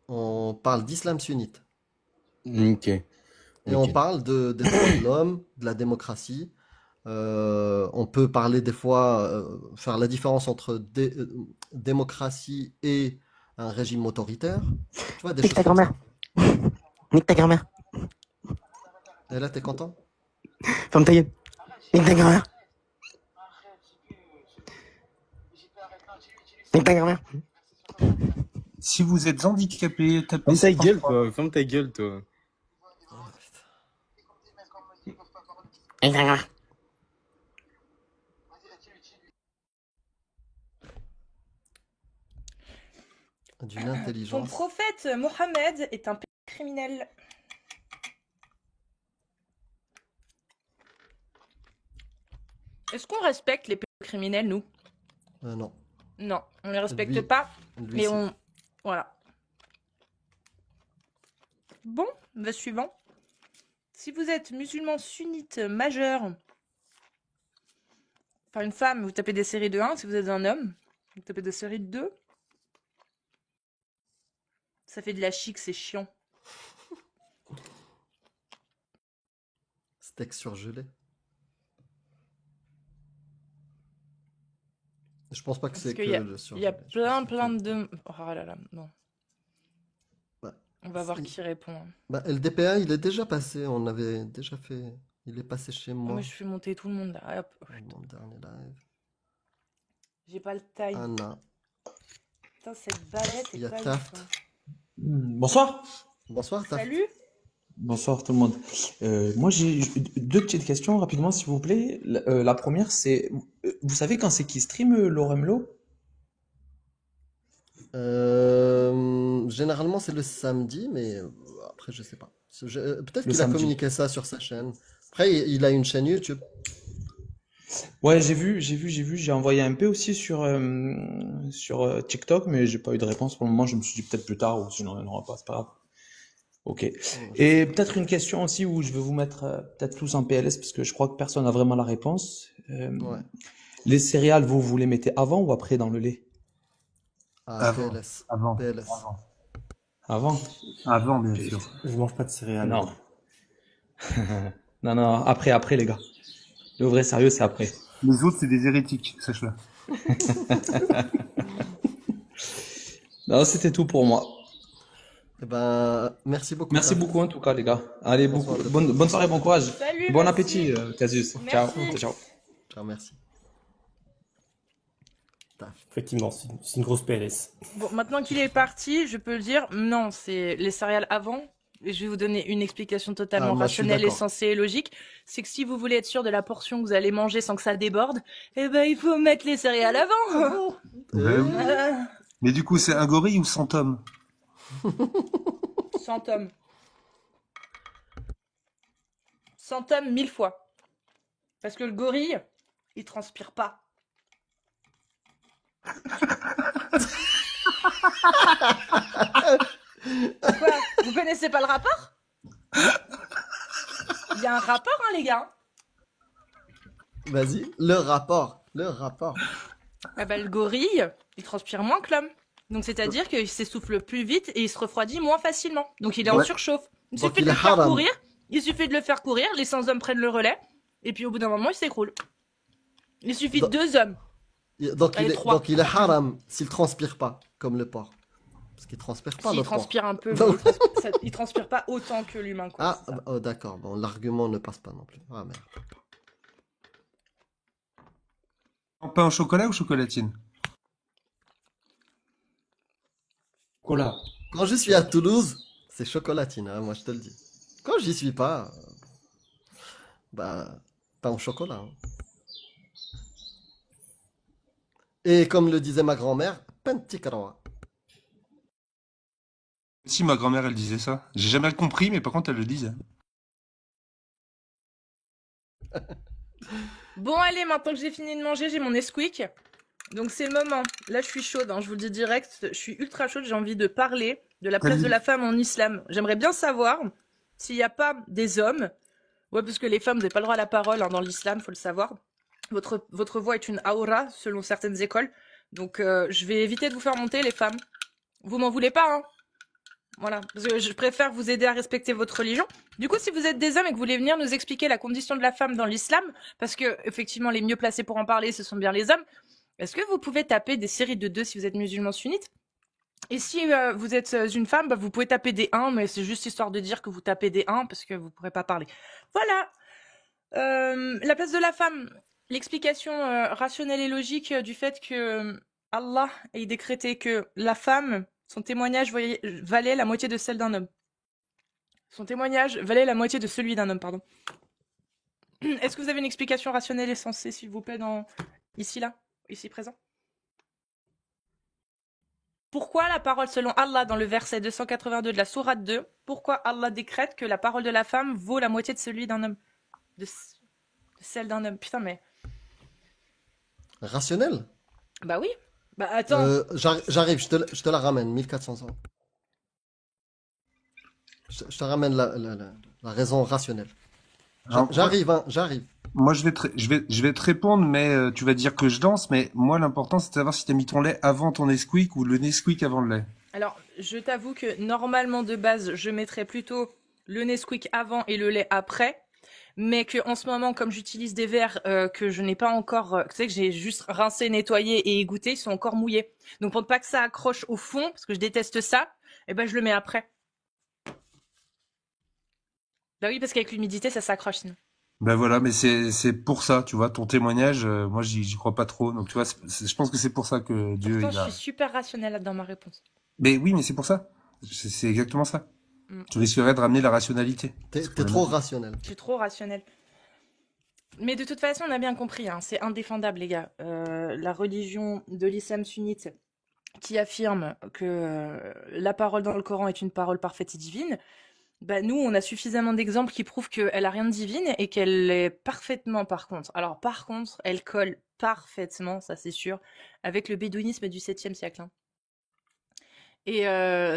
On parle d'islam sunnite. Ok, Et on ok. parle des droits de l'homme, de la démocratie. On peut parler des fois, faire la différence entre démocratie et un régime autoritaire. Tu vois, des Nique choses ta comme ça. grand-mère. Nique ta grand-mère. Et là, t'es content? Ferme ta gueule. Nique ta grand-mère. Nique ta grand-mère. Si vous êtes handicapé, tapez Ferme ta gueule, 103. toi. Ferme ta gueule, toi. Oh, putain. Nique ta grand-mère. D'une Ton intelligence. prophète Mohammed est un criminel. Est-ce qu'on respecte les criminels, nous? Non. Non, on les respecte Lui, pas. lui, Et si. on... Voilà. Bon, le suivant. Si vous êtes musulman sunnite majeur, enfin une femme, vous tapez des séries de 1. Si vous êtes un homme, vous tapez des séries de 2. Ça fait de la chic, c'est chiant. Steak surgelé. Je pense pas que Parce c'est que qu'il y a, le il y a surgelé. Je plein, pense que plein de... Oh là là, non. bah, On va voir c'est- qui répond. bah, LDPA, il est déjà passé. On avait déjà fait. Il est passé chez Moi, moi. je fais monter tout le monde là. Hop. Mon dernier live. J'ai pas le time. Anna. Putain, cette balette Il est y a pas ouf, Taft. hein. Bonsoir. Bonsoir, Taft. Salut. Bonsoir tout le monde. Moi j'ai deux petites questions rapidement s'il vous plaît. La première c'est, vous savez quand c'est qui stream Loremlo? Généralement, c'est le samedi, mais après, je sais pas. Peut-être Le qu'il a samedi. communiqué ça sur sa chaîne. Après, il a une chaîne YouTube. Ouais, j'ai envoyé un peu aussi sur TikTok, mais j'ai pas eu de réponse pour le moment. Je me suis dit peut-être plus tard ou sinon il n'y en aura pas, c'est pas grave. Ok. Oh, je Et sais. peut-être une question aussi où je vais vous mettre peut-être tous en PLS parce que je crois que personne n'a vraiment la réponse. Ouais. Les céréales, vous les mettez avant ou après dans le lait? Ah, Avant. PLS. Avant. PLS. Avant? Avant, bien Je, sûr. je mange pas de céréales. Non. Non, après les gars. Le vrai sérieux, c'est après. Les autres, c'est des hérétiques, sache-le. Non, c'était tout pour moi. Eh ben, merci beaucoup, Merci Taft. beaucoup en tout cas, les gars. Allez, Bonsoir, Taft. bonne soirée, bon courage. Salut, Bon merci. appétit, Casus. Ciao, Merci. ciao. Ciao, merci. Taft. Effectivement, c'est une grosse PLS. Bon, maintenant qu'il est parti, je peux le dire, non, c'est les céréales avant. Et je vais vous donner une explication Ah, totalement moi, je suis rationnelle et d'accord. sensée et logique. C'est que si vous voulez être sûr de la portion que vous allez manger sans que ça déborde, eh ben, il faut mettre les céréales avant. Ben oui. Mais du coup, c'est un gorille ou 100 tomes? 100 tomes. 100 tomes 1000 fois. Parce que le gorille, il transpire pas. Quoi? Vous connaissez pas le rapport? Il y a un rapport, hein, les gars. Vas-y, le rapport. Le rapport. Ah bah, le gorille, il transpire moins que l'homme. Donc c'est-à-dire qu'il s'essouffle plus vite et il se refroidit moins facilement. Donc il est en Ouais. surchauffe. Il Donc suffit il de est le faire haram. courir. Il suffit de le faire courir, les 100 hommes prennent le relais. Et puis au bout d'un moment, il s'écroule. Il suffit de Donc, 2 hommes. donc Allez, 3. donc il est haram s'il transpire pas, comme le porc. Parce qu'il transpire pas, S'il le porc. transpire un peu, mais Donc- il transpire pas autant que l'humain. quoi, Ah, c'est ça. oh, d'accord. Bon, l'argument ne passe pas non plus. Ah, merde. En pain au chocolat ou chocolatine? Cola. Quand je suis à Toulouse, c'est chocolatine, hein, moi je te le dis. Quand j'y suis pas, bah, pain au chocolat. Hein. Et comme le disait ma grand-mère, pentikroa. Si, ma grand-mère, elle disait ça. J'ai jamais compris, mais par contre, elle le disait. Bon, allez, maintenant que j'ai fini de manger, j'ai mon Nesquik. Donc c'est le moment. Là, je suis chaude, hein, je vous le dis direct. Je suis ultra chaude, j'ai envie de parler de la place de la femme en islam. J'aimerais bien savoir s'il n'y a pas des hommes Ouais, parce que les femmes, vous n'avez pas le droit à la parole hein, dans l'islam, faut le savoir. Votre voix est une aura, selon certaines écoles. Donc, je vais éviter de vous faire monter, les femmes. Vous m'en voulez pas, hein. Voilà, parce que je préfère vous aider à respecter votre religion. Du coup, si vous êtes des hommes et que vous voulez venir nous expliquer la condition de la femme dans l'islam, parce que, effectivement, les mieux placés pour en parler, ce sont bien les hommes, est-ce que vous pouvez taper des séries de 2 si vous êtes musulman sunnite? Et si vous êtes une femme, bah, vous pouvez taper des 1, mais c'est juste histoire de dire que vous tapez des 1 parce que vous pourrez pas parler. Voilà. La place de la femme. L'explication rationnelle et logique du fait que Allah ait décrété que la femme, son témoignage valait la moitié de celle d'un homme. Son témoignage valait la moitié de celui d'un homme, pardon. Est-ce que vous avez une explication rationnelle et sensée, s'il vous plaît, ici présent? Pourquoi la parole selon Allah dans le verset 282 de la sourate 2, pourquoi Allah décrète que la parole de la femme vaut la moitié de celui d'un homme? De celle d'un homme. Putain, mais... Rationnel? Bah oui. Bah attends. J'arrive, je te la ramène, 1400 euros. Je te ramène la raison rationnelle. J'arrive, hein, j'arrive. Moi, je vais te répondre, mais tu vas dire que je danse, mais moi, l'important, c'est de savoir si t'as mis ton lait avant ton Nesquik ou le Nesquik avant le lait. Alors, je t'avoue que normalement, de base, je mettrais plutôt le Nesquik avant et le lait après, mais que en ce moment, comme j'utilise des verres que je n'ai pas encore, tu sais, que j'ai juste rincé, nettoyé et égoutté, ils sont encore mouillés. Donc, pour ne pas que ça accroche au fond, parce que je déteste ça, eh ben, je le mets après. Bah oui, parce qu'avec l'humidité, ça s'accroche sinon. Ben voilà, mais c'est pour ça, tu vois, ton témoignage, moi j'y crois pas trop, donc tu vois, je pense que c'est pour ça que Dieu Pourtant, il a... je suis super rationnelle dans ma réponse. Mais oui, mais c'est pour ça, c'est exactement ça. Tu risquerais de ramener la rationalité. T'es trop rationnel. Je suis trop rationnelle. Mais de toute façon, on a bien compris, hein, c'est indéfendable, les gars. La religion de l'islam sunnite qui affirme que la parole dans le Coran est une parole parfaite et divine, bah nous, on a suffisamment d'exemples qui prouvent qu'elle a rien de divine et qu'elle est parfaitement, par contre. Alors, par contre, elle colle parfaitement, ça c'est sûr, avec le bédouinisme du 7e siècle. Hein. Et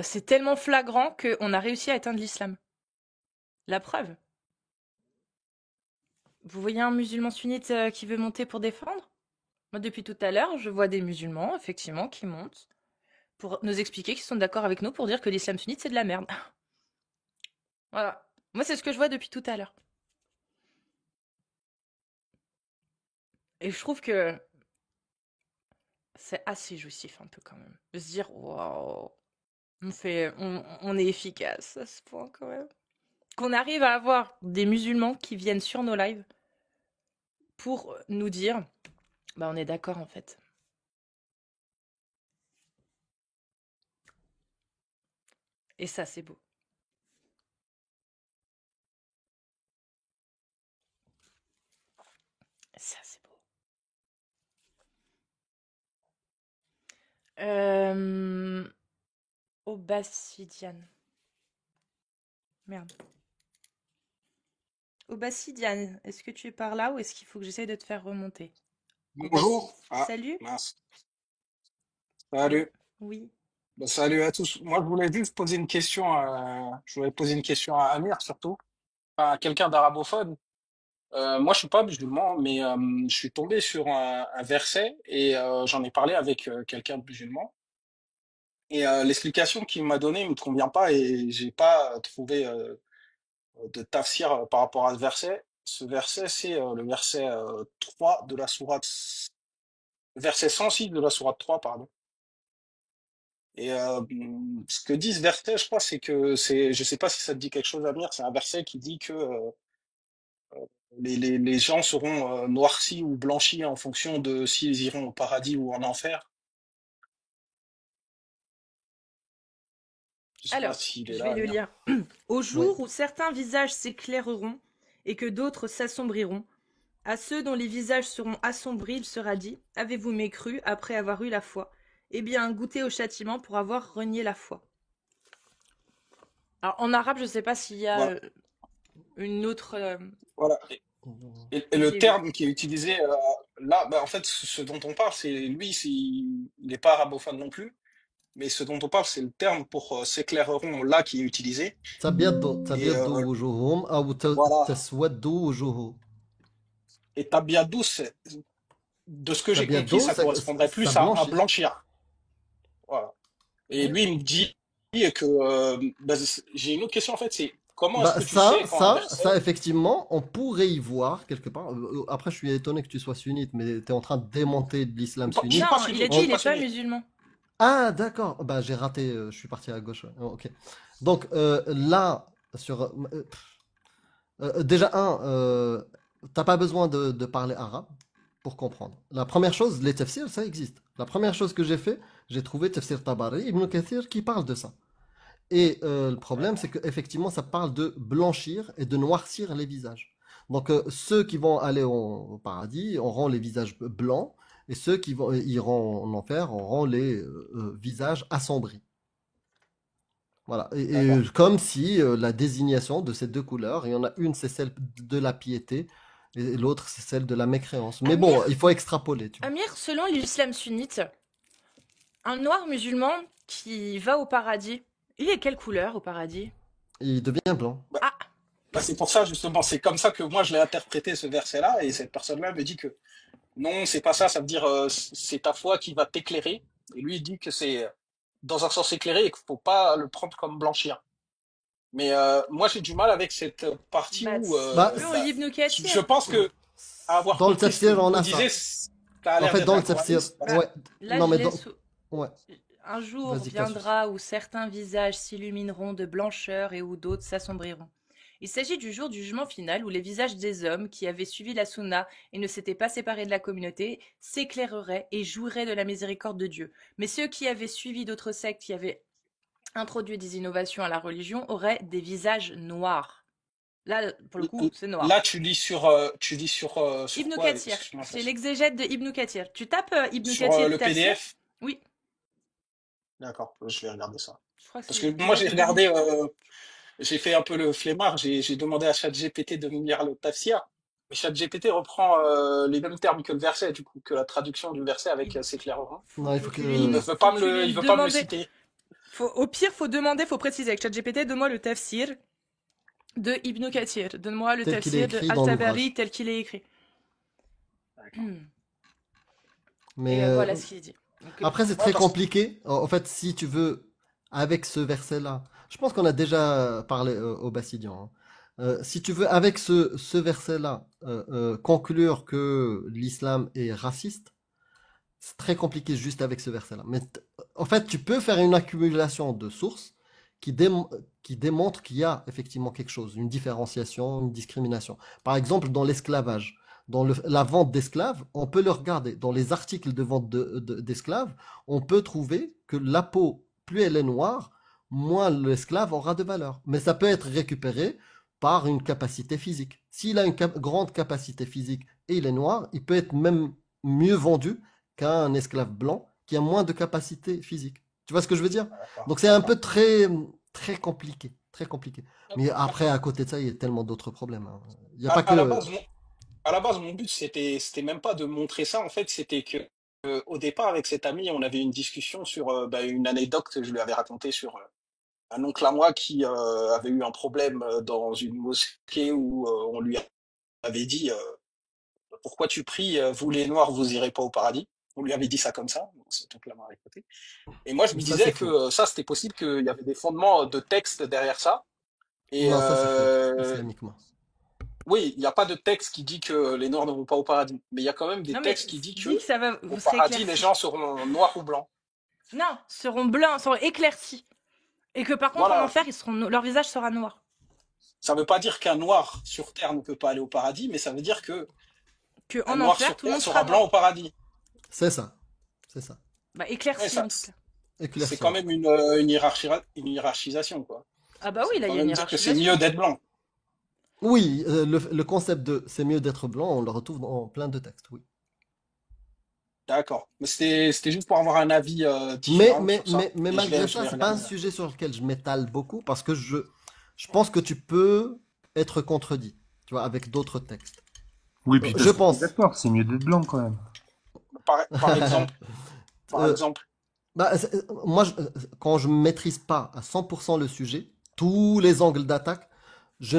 c'est tellement flagrant qu'on a réussi à éteindre l'islam. La preuve. Vous voyez un musulman sunnite qui veut monter pour défendre? Moi, depuis tout à l'heure, je vois des musulmans, effectivement, qui montent pour nous expliquer qu'ils sont d'accord avec nous pour dire que l'islam sunnite, c'est de la merde. Voilà. Moi, c'est ce que je vois depuis tout à l'heure. Et je trouve que c'est assez jouissif un peu quand même. De se dire, waouh, on est efficace à ce point quand même. Qu'on arrive à avoir des musulmans qui viennent sur nos lives pour nous dire, bah on est d'accord en fait. Et ça, c'est beau. Ça, c'est beau. Obsidian. Merde. Obsidian, est-ce que tu es par là ou est-ce qu'il faut que j'essaye de te faire remonter? Bonjour. Ah, Salut. mince. Salut. Oui. Bah, salut à tous. Moi, je voulais juste poser une question je voulais poser une question à Amir surtout, enfin, à quelqu'un d'arabophone. Moi, je suis pas musulman, mais je suis tombé sur un verset et j'en ai parlé avec quelqu'un de musulman. Et l'explication qu'il m'a donnée me convient pas et j'ai pas trouvé de tafsir par rapport à ce verset. Ce verset, c'est le verset 3 de la sourate, verset 106 de la sourate 3, pardon. Et ce que dit ce verset, je crois, c'est que je sais pas si ça te dit quelque chose, Amir, c'est un verset qui dit que les gens seront noircis ou blanchis en fonction de s'ils iront au paradis ou en enfer. Je sais pas Alors, s'il est je là, vais le Amir. lire. Au jour où certains visages s'éclaireront et que d'autres s'assombriront, à ceux dont les visages seront assombris, il sera dit, avez-vous mécru après avoir eu la foi? Eh bien, goûtez au châtiment pour avoir renié la foi. Alors, en arabe, je ne sais pas s'il y a Voilà. une autre... Voilà. Et le terme qui est utilisé là, bah, en fait, ce dont on parle, c'est lui, il n'est pas arabophone non plus. mais ce dont on parle, c'est le terme pour s'éclaireront là qui est utilisé. تبيض Et وجوههم أو voilà. تسود وجوه. Et tabiadou, de ce que j'ai compris, تبيض ça correspondrait ça plus à blanchit. blanchir. Voilà. Et Oui. lui, il me dit que j'ai une autre question en fait, c'est comment est-ce Bah que tu sais quand un verset. ça effectivement, on pourrait y voir quelque part. Après, je suis étonné que tu sois sunnite, mais tu es en train de démonter de l'islam Je suis sunnite. pas Non, il a sunnite, dit je il suis pas est pas sunnite. musulman. Ah, d'accord. Bah, j'ai raté. Je suis parti à gauche. Ouais. Oh, ok. Donc là, sur déjà t'as pas besoin de parler arabe pour comprendre. La première chose, les tafsirs, ça existe. La première chose que j'ai fait, j'ai trouvé Tafsir Tabari, Ibn Kathir qui parle de ça. Et le problème, c'est qu'effectivement, ça parle de blanchir et de noircir les visages. Donc, ceux qui vont aller au paradis auront les visages blancs, et ceux qui iront en enfer auront les visages assombris. Voilà. Et comme si la désignation de ces deux couleurs, il y en a une, c'est celle de la piété, et l'autre, c'est celle de la mécréance. Mais bon, Amir, il faut extrapoler, tu vois. Amir, selon l'islam sunnite, un noir musulman qui va au paradis, il est quelle couleur au paradis? Il devient blanc. Ah, Bah, c'est pour ça justement, c'est comme ça que moi je l'ai interprété ce verset-là, et cette personne-là me dit que non, c'est pas ça, ça veut dire c'est ta foi qui va t'éclairer. Et lui il dit que c'est dans un sens éclairé et qu'il faut pas le prendre comme blanchir. Mais moi j'ai du mal avec cette partie bah, où Bah, selon bah, Ibn je Kathir. pense que à avoir dans le compris ce que tafsir, on vous a disiez, ça. ça a En l'air fait, d'être dans un le tafsir, Coraniste. ouais. Là, Non, je mais l'ai dans... sous... Ouais. Un jour Vas-y, Cassius. viendra où certains visages s'illumineront de blancheur et où d'autres s'assombriront. Il s'agit du jour du jugement final où les visages des hommes qui avaient suivi la sunna et ne s'étaient pas séparés de la communauté s'éclaireraient et jouiraient de la miséricorde de Dieu. Mais ceux qui avaient suivi d'autres sectes qui avaient introduit des innovations à la religion auraient des visages noirs. Là, pour le coup, c'est noir. Là tu lis sur Ibn quoi? Kathir, Excuse-moi, c'est l'exégète de Ibn Kathir. Tu tapes Ibn sur Kathir le tafsir? PDF? Oui, D'accord, je vais regarder ça. je crois que Parce c'est que moi j'ai déjà regardé, j'ai fait un peu le flemmard, j'ai demandé à ChatGPT de me lire le tafsir, mais ChatGPT reprend les mêmes termes que le verset, du coup, que la traduction du verset avec ses clairvoyants. Non, il faut que... Il ne veut pas me le, il veut pas me le citer. Au pire, faut demander, faut préciser avec ChatGPT, donne-moi le tafsir de Ibn Kathir. Donne-moi le Tel qu'il est tafsir de écrit dans Al-Tabari l'ouvrage. tel qu'il est écrit. Mais Et voilà ce qu'il dit. Donc, après, c'est très compliqué. En fait, si tu veux, avec ce verset-là, je pense qu'on a déjà parlé au Bassidian. Si tu veux, avec ce verset-là, conclure que l'islam est raciste, c'est très compliqué juste avec ce verset-là. Mais en fait, tu peux faire une accumulation de sources qui démontrent qu'il y a effectivement quelque chose, une différenciation, une discrimination. Par exemple, dans l'esclavage. Dans la vente d'esclaves, on peut le regarder. Dans les articles de vente d'esclaves, on peut trouver que la peau, plus elle est noire, moins l'esclave aura de valeur. Mais ça peut être récupéré par une capacité physique. S'il a une grande capacité physique et il est noir, il peut être même mieux vendu qu'un esclave blanc qui a moins de capacité physique. Tu vois ce que je veux dire? Donc c'est un peu très compliqué. Très compliqué. Mais après, à côté de ça, il y a tellement d'autres problèmes. Hein. Il n'y a pas que... À la base, mon but, c'était même pas de montrer ça. En fait, c'était que au départ, avec cet ami, on avait une discussion sur une anecdote que je lui avais racontée sur un oncle à moi qui avait eu un problème dans une mosquée où on lui avait dit pourquoi tu pries, vous les noirs, vous irez pas au paradis. On lui avait dit ça comme ça. Donc, cet oncle m'a répété. Et moi, je me disais que ça, c'était possible qu'il y avait des fondements de texte derrière ça. Et non, ça c'est faux, islamiquement. oui, il n'y a pas de texte qui dit que les Noirs ne vont pas au paradis. Mais il y a quand même des textes qui disent que ça va, au paradis, les gens seront noirs ou blancs. Non, seront blancs, seront éclaircis. Et que par contre, Voilà. en enfer, leur visage sera noir. Ça ne veut pas dire qu'un noir sur Terre ne peut pas aller au paradis, mais ça veut dire que en noir enfer, sur tout le Terre monde sera blanc au paradis. C'est ça. C'est ça. Bah, éclairci, en tout cas. C'est quand même une hiérarchisation, quoi. Ah bah oui, là, il y a une dire que c'est hiérarchisation. mieux d'être blanc. Oui, le concept de c'est mieux d'être blanc, on le retrouve dans plein de textes, oui. D'accord. Mais c'était juste pour avoir un avis différent Mais sur ça. malgré ça, c'est pas un sujet sur lequel je m'étale beaucoup parce que je pense que tu peux être contredit, tu vois, avec d'autres textes. Oui, puis je pense. D'accord, c'est mieux d'être blanc quand même. Par exemple. Bah, moi, quand je ne maîtrise pas à 100% le sujet, tous les angles d'attaque, tu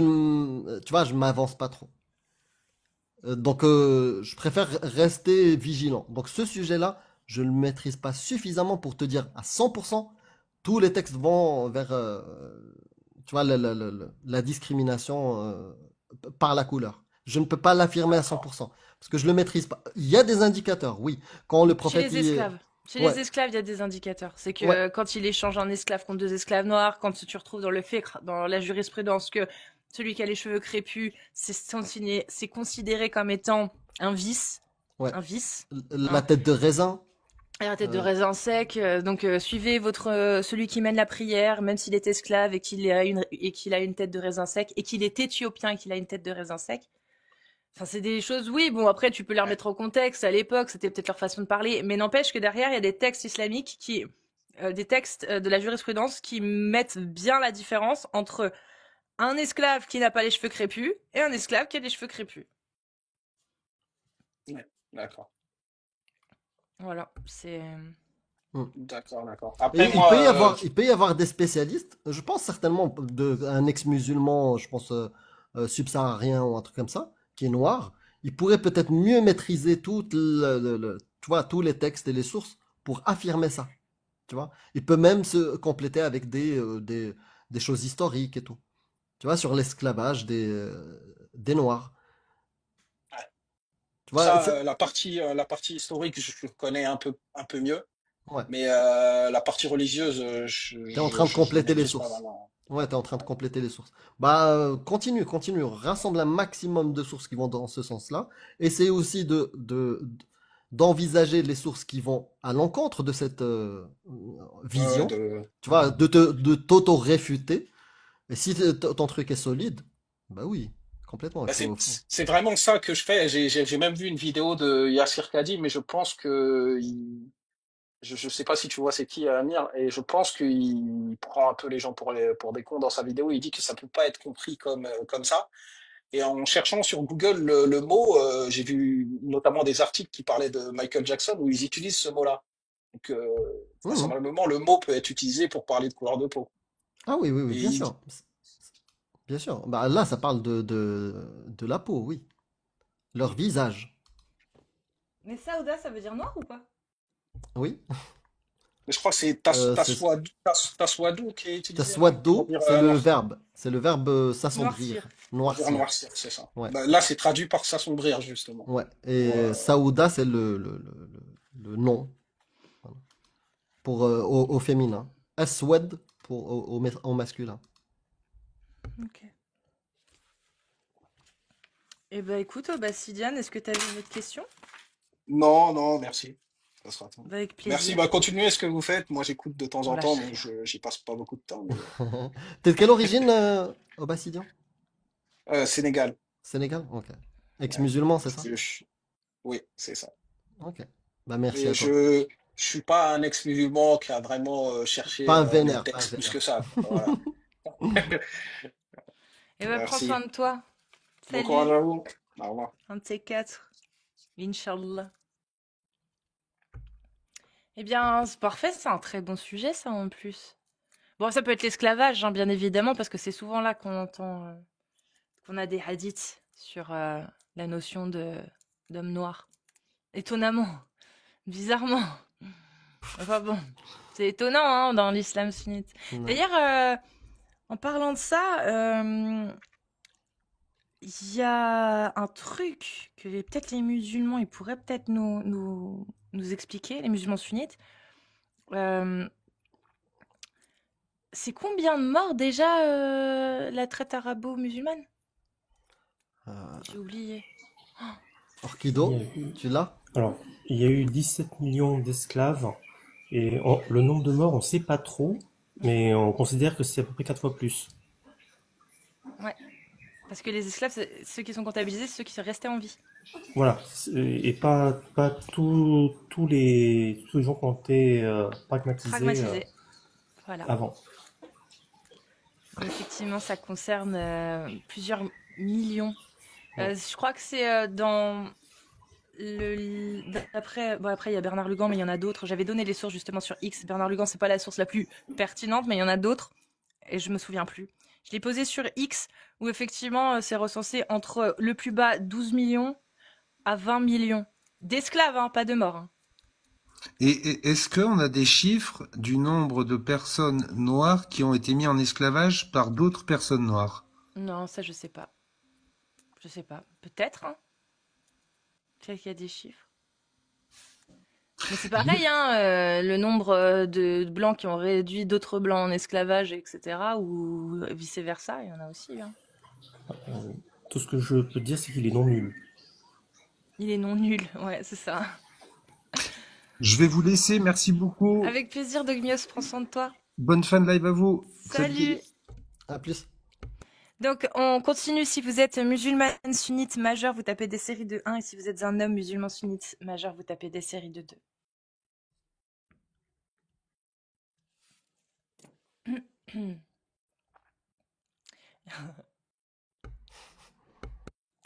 vois, je m'avance pas trop. Donc, je préfère rester vigilant. Donc, ce sujet-là, je ne le maîtrise pas suffisamment pour te dire à 100%, tous les textes vont vers, tu vois, la discrimination par la couleur. Je ne peux pas l'affirmer à D'accord. 100%, parce que je le maîtrise pas. Il y a des indicateurs, oui. Quand le Chez prophète, les esclaves. Chez ouais, les esclaves, il y a des indicateurs. C'est que ouais, quand il échange un esclave contre deux esclaves noirs, quand tu retrouves dans le fait, dans la jurisprudence, que celui qui a les cheveux crépus, c'est considéré comme étant un vice. ouais. Un vice. La Hein. tête de raisin, Et la tête de euh, raisin sec. Donc, suivez celui qui mène la prière, même s'il est esclave et qu'il a une tête de raisin sec, et qu'il est éthiopien et qu'il a une tête de raisin sec. Enfin, c'est des choses, oui, bon, après, tu peux les remettre au contexte. À l'époque, c'était peut-être leur façon de parler. Mais n'empêche que derrière, il y a des textes islamiques des textes de la jurisprudence qui mettent bien la différence entre un esclave qui n'a pas les cheveux crépus et un esclave qui a les cheveux crépus. Ouais, d'accord. Voilà, c'est... hmm. D'accord, d'accord. Et Après, moi, il peut y avoir des spécialistes. Je pense certainement un ex-musulman, je pense subsaharien ou un truc comme ça, qui est noir. Il pourrait peut-être mieux maîtriser tu vois, tous les textes et les sources pour affirmer ça. Tu vois, il peut même se compléter avec des choses historiques et tout. Tu vois, sur l'esclavage des noirs. ouais. Tu vois, Ça, la partie historique, je connais un peu mieux. ouais. Mais la partie religieuse, T'es en train de je compléter les maîtrise pas sources. vraiment. Ouais, t'es en train de Ouais. compléter les sources. Bah, continue. Rassemble un maximum de sources qui vont dans ce sens-là. Essaye aussi d'envisager les sources qui vont à l'encontre de cette Ouais, vision. Tu vois, de t'auto-réfuter. Et si ton truc est solide, bah oui, complètement. Bah, Faut... c'est vraiment ça que je fais. J'ai même vu une vidéo de Yassir Kadi, mais je pense que je sais pas si tu vois c'est qui Amir, et je pense qu'il prend un peu les gens pour des cons dans sa vidéo. Il dit que ça peut pas être compris comme ça. Et en cherchant sur Google le mot, j'ai vu notamment des articles qui parlaient de Michael Jackson où ils utilisent ce mot-là. Donc, Mhm. vraisemblablement, le mot peut être utilisé pour parler de couleur de peau. Ah oui, oui, oui, Et bien sûr. Bien sûr. Bah là, ça parle de la peau, oui. Leur visage. Mais Saouda, ça veut dire noir ou pas? Oui. mais je crois que c'est C'est Taswadou qui est utilisé, non? Pour Taswaddo, dire c'est le noir. verbe. C'est le verbe Noircir. s'assombrir, Pour dire noircir. noircir, c'est ça. Ouais, Bah, là, c'est traduit par s'assombrir, justement. ouais. Pour, Et Saouda, c'est le nom pour, au féminin. Aswad pour, au masculin. Ok. Eh ben écoute, Sidiane, est-ce que tu avais une autre question? Non, non, merci. Ça sera tout. Bah, avec Merci, plaisir. bah continuez ce que vous faites. Moi, j'écoute de temps On en temps, lâche donc rien. j'y passe pas beaucoup de temps. Mais... T'es de quelle origine, Obasidian? Sénégal. Sénégal? Ok. Ouais. Ex-musulman, c'est ça? Oui, c'est ça. Ok. Bah merci Mais à toi. je suis pas un ex-musulman qui a vraiment Pas cherché un les vénère, pas un textes plus vénère. que ça, quoi. Voilà. Eh ben prends soin Merci. de toi. Bon courage Salut. à vous. Au revoir. Un de ces quatre. Inch'Allah. Eh bien, c'est parfait, c'est un très bon sujet, ça, en plus. Bon, ça peut être l'esclavage, hein, bien évidemment, parce que c'est souvent là qu'on entend, qu'on a des hadiths sur la notion d'homme noir. Étonnamment, bizarrement. Enfin bon, c'est étonnant, hein, dans l'islam sunnite. Ouais. D'ailleurs, en parlant de ça, il y a un truc que peut-être les musulmans, ils pourraient peut-être nous expliquer, les musulmans sunnites. Euh, c'est combien de morts déjà la traite arabo-musulmane? J'ai oublié. Il Orchido, y a eu, tu l'as? alors, il y a eu 17 millions d'esclaves et le nombre de morts, on sait pas trop, mais on considère que c'est à peu près 4 fois plus. Ouais. Parce que les esclaves, ceux qui sont comptabilisés, c'est ceux qui sont restés en vie. Voilà, et pas tous les gens qui ont été Pragmatisés. Voilà. avant. Donc, effectivement, ça concerne plusieurs millions. Je crois que c'est dans Après, bon, après, il y a Bernard Lugan, mais il y en a d'autres. J'avais donné les sources justement sur X. Bernard Lugan, c'est pas la source la plus pertinente, mais il y en a d'autres. Et je me souviens plus. Je l'ai posé sur X, où effectivement, c'est recensé entre le plus bas 12 millions à 20 millions. D'esclaves, hein, pas de morts. Hein. Et est-ce qu'on a des chiffres du nombre de personnes noires qui ont été mis en esclavage par d'autres personnes noires? Non, ça, je sais pas. Je sais pas. Peut-être, hein. Peut-être qu'il y a des chiffres. Mais c'est pareil, hein, le nombre de blancs qui ont réduit d'autres blancs en esclavage, etc., ou vice-versa, il y en a aussi. Hein. Tout ce que je peux dire, c'est qu'il est non nul. Il est non nul, ouais, c'est ça. Je vais vous laisser, merci beaucoup. Avec plaisir, Dogmios, prends soin de toi. Bonne fin de live à vous. Salut. À plus. Donc, on continue. Si vous êtes musulmane sunnite majeur, vous tapez des séries de 1. Et si vous êtes un homme musulman sunnite majeur, vous tapez des séries de 2.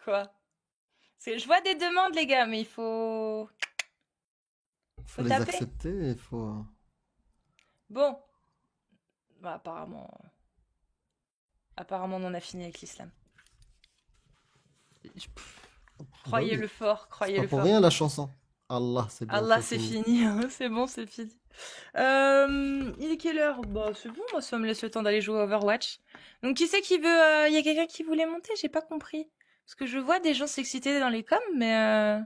Quoi? Je vois des demandes, les gars, mais il faut... Faut les taper. accepter, il faut... Bon. Bah, apparemment, on en a fini avec l'islam. Croyez-le fort, C'est croyez-le pas pour fort. rien la chanson. Allah, c'est bientôt Allah, c'est fini. fini. C'est bon, c'est fini. Il est quelle heure? Bah, c'est bon, moi, ça me laisse le temps d'aller jouer à Overwatch. Donc, qui c'est qui veut... Il y a quelqu'un qui voulait monter? J'ai pas compris. Parce que je vois des gens s'exciter dans les coms, mais...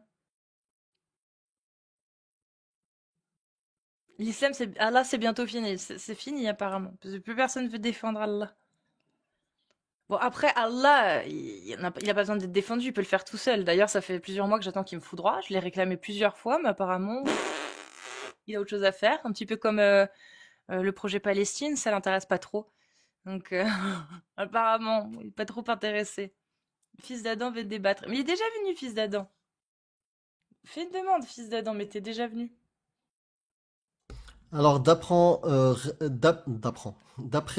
L'islam, c'est... Allah, c'est bientôt fini. C'est fini, apparemment. Parce que plus personne veut défendre Allah. Bon, après, Allah, il a pas besoin d'être défendu, il peut le faire tout seul. D'ailleurs, ça fait plusieurs mois que j'attends qu'il me fout droit. Je l'ai réclamé plusieurs fois, mais apparemment, il a autre chose à faire. Un petit peu comme le projet Palestine, ça l'intéresse pas trop. Donc, apparemment, il est pas trop intéressé. Fils d'Adam veut débattre. Mais il est déjà venu, fils d'Adam. Fais une demande, fils d'Adam, mais t'es déjà venu. Alors, d'après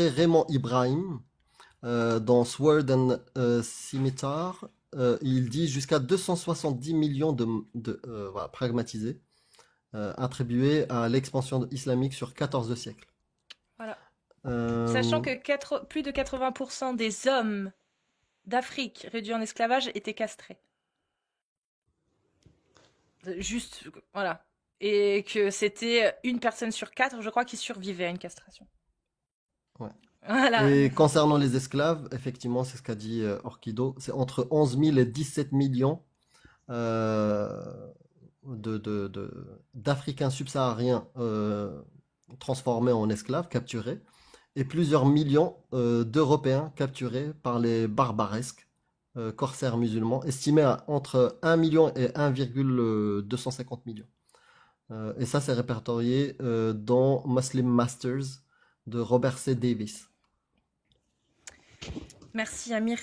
Raymond Ibrahim, dans Sword and Scimitar, il dit jusqu'à 270 millions voilà, pragmatisés, attribués à l'expansion islamique sur 14 siècles. Voilà. Sachant que plus de 80% des hommes d'Afrique réduits en esclavage étaient castrés. Juste, voilà. Et que c'était une personne sur 4, je crois, qui survivait à une castration. Ouais. Voilà. Et concernant les esclaves, effectivement, c'est ce qu'a dit Orkido, c'est entre 11 000 et 17 millions d'Africains subsahariens transformés en esclaves, capturés, et plusieurs millions d'Européens capturés par les barbaresques corsaires musulmans, estimés à entre 1 million et 1,250 millions. Et ça, c'est répertorié dans Muslim Masters de Robert C. Davis. Merci Amir.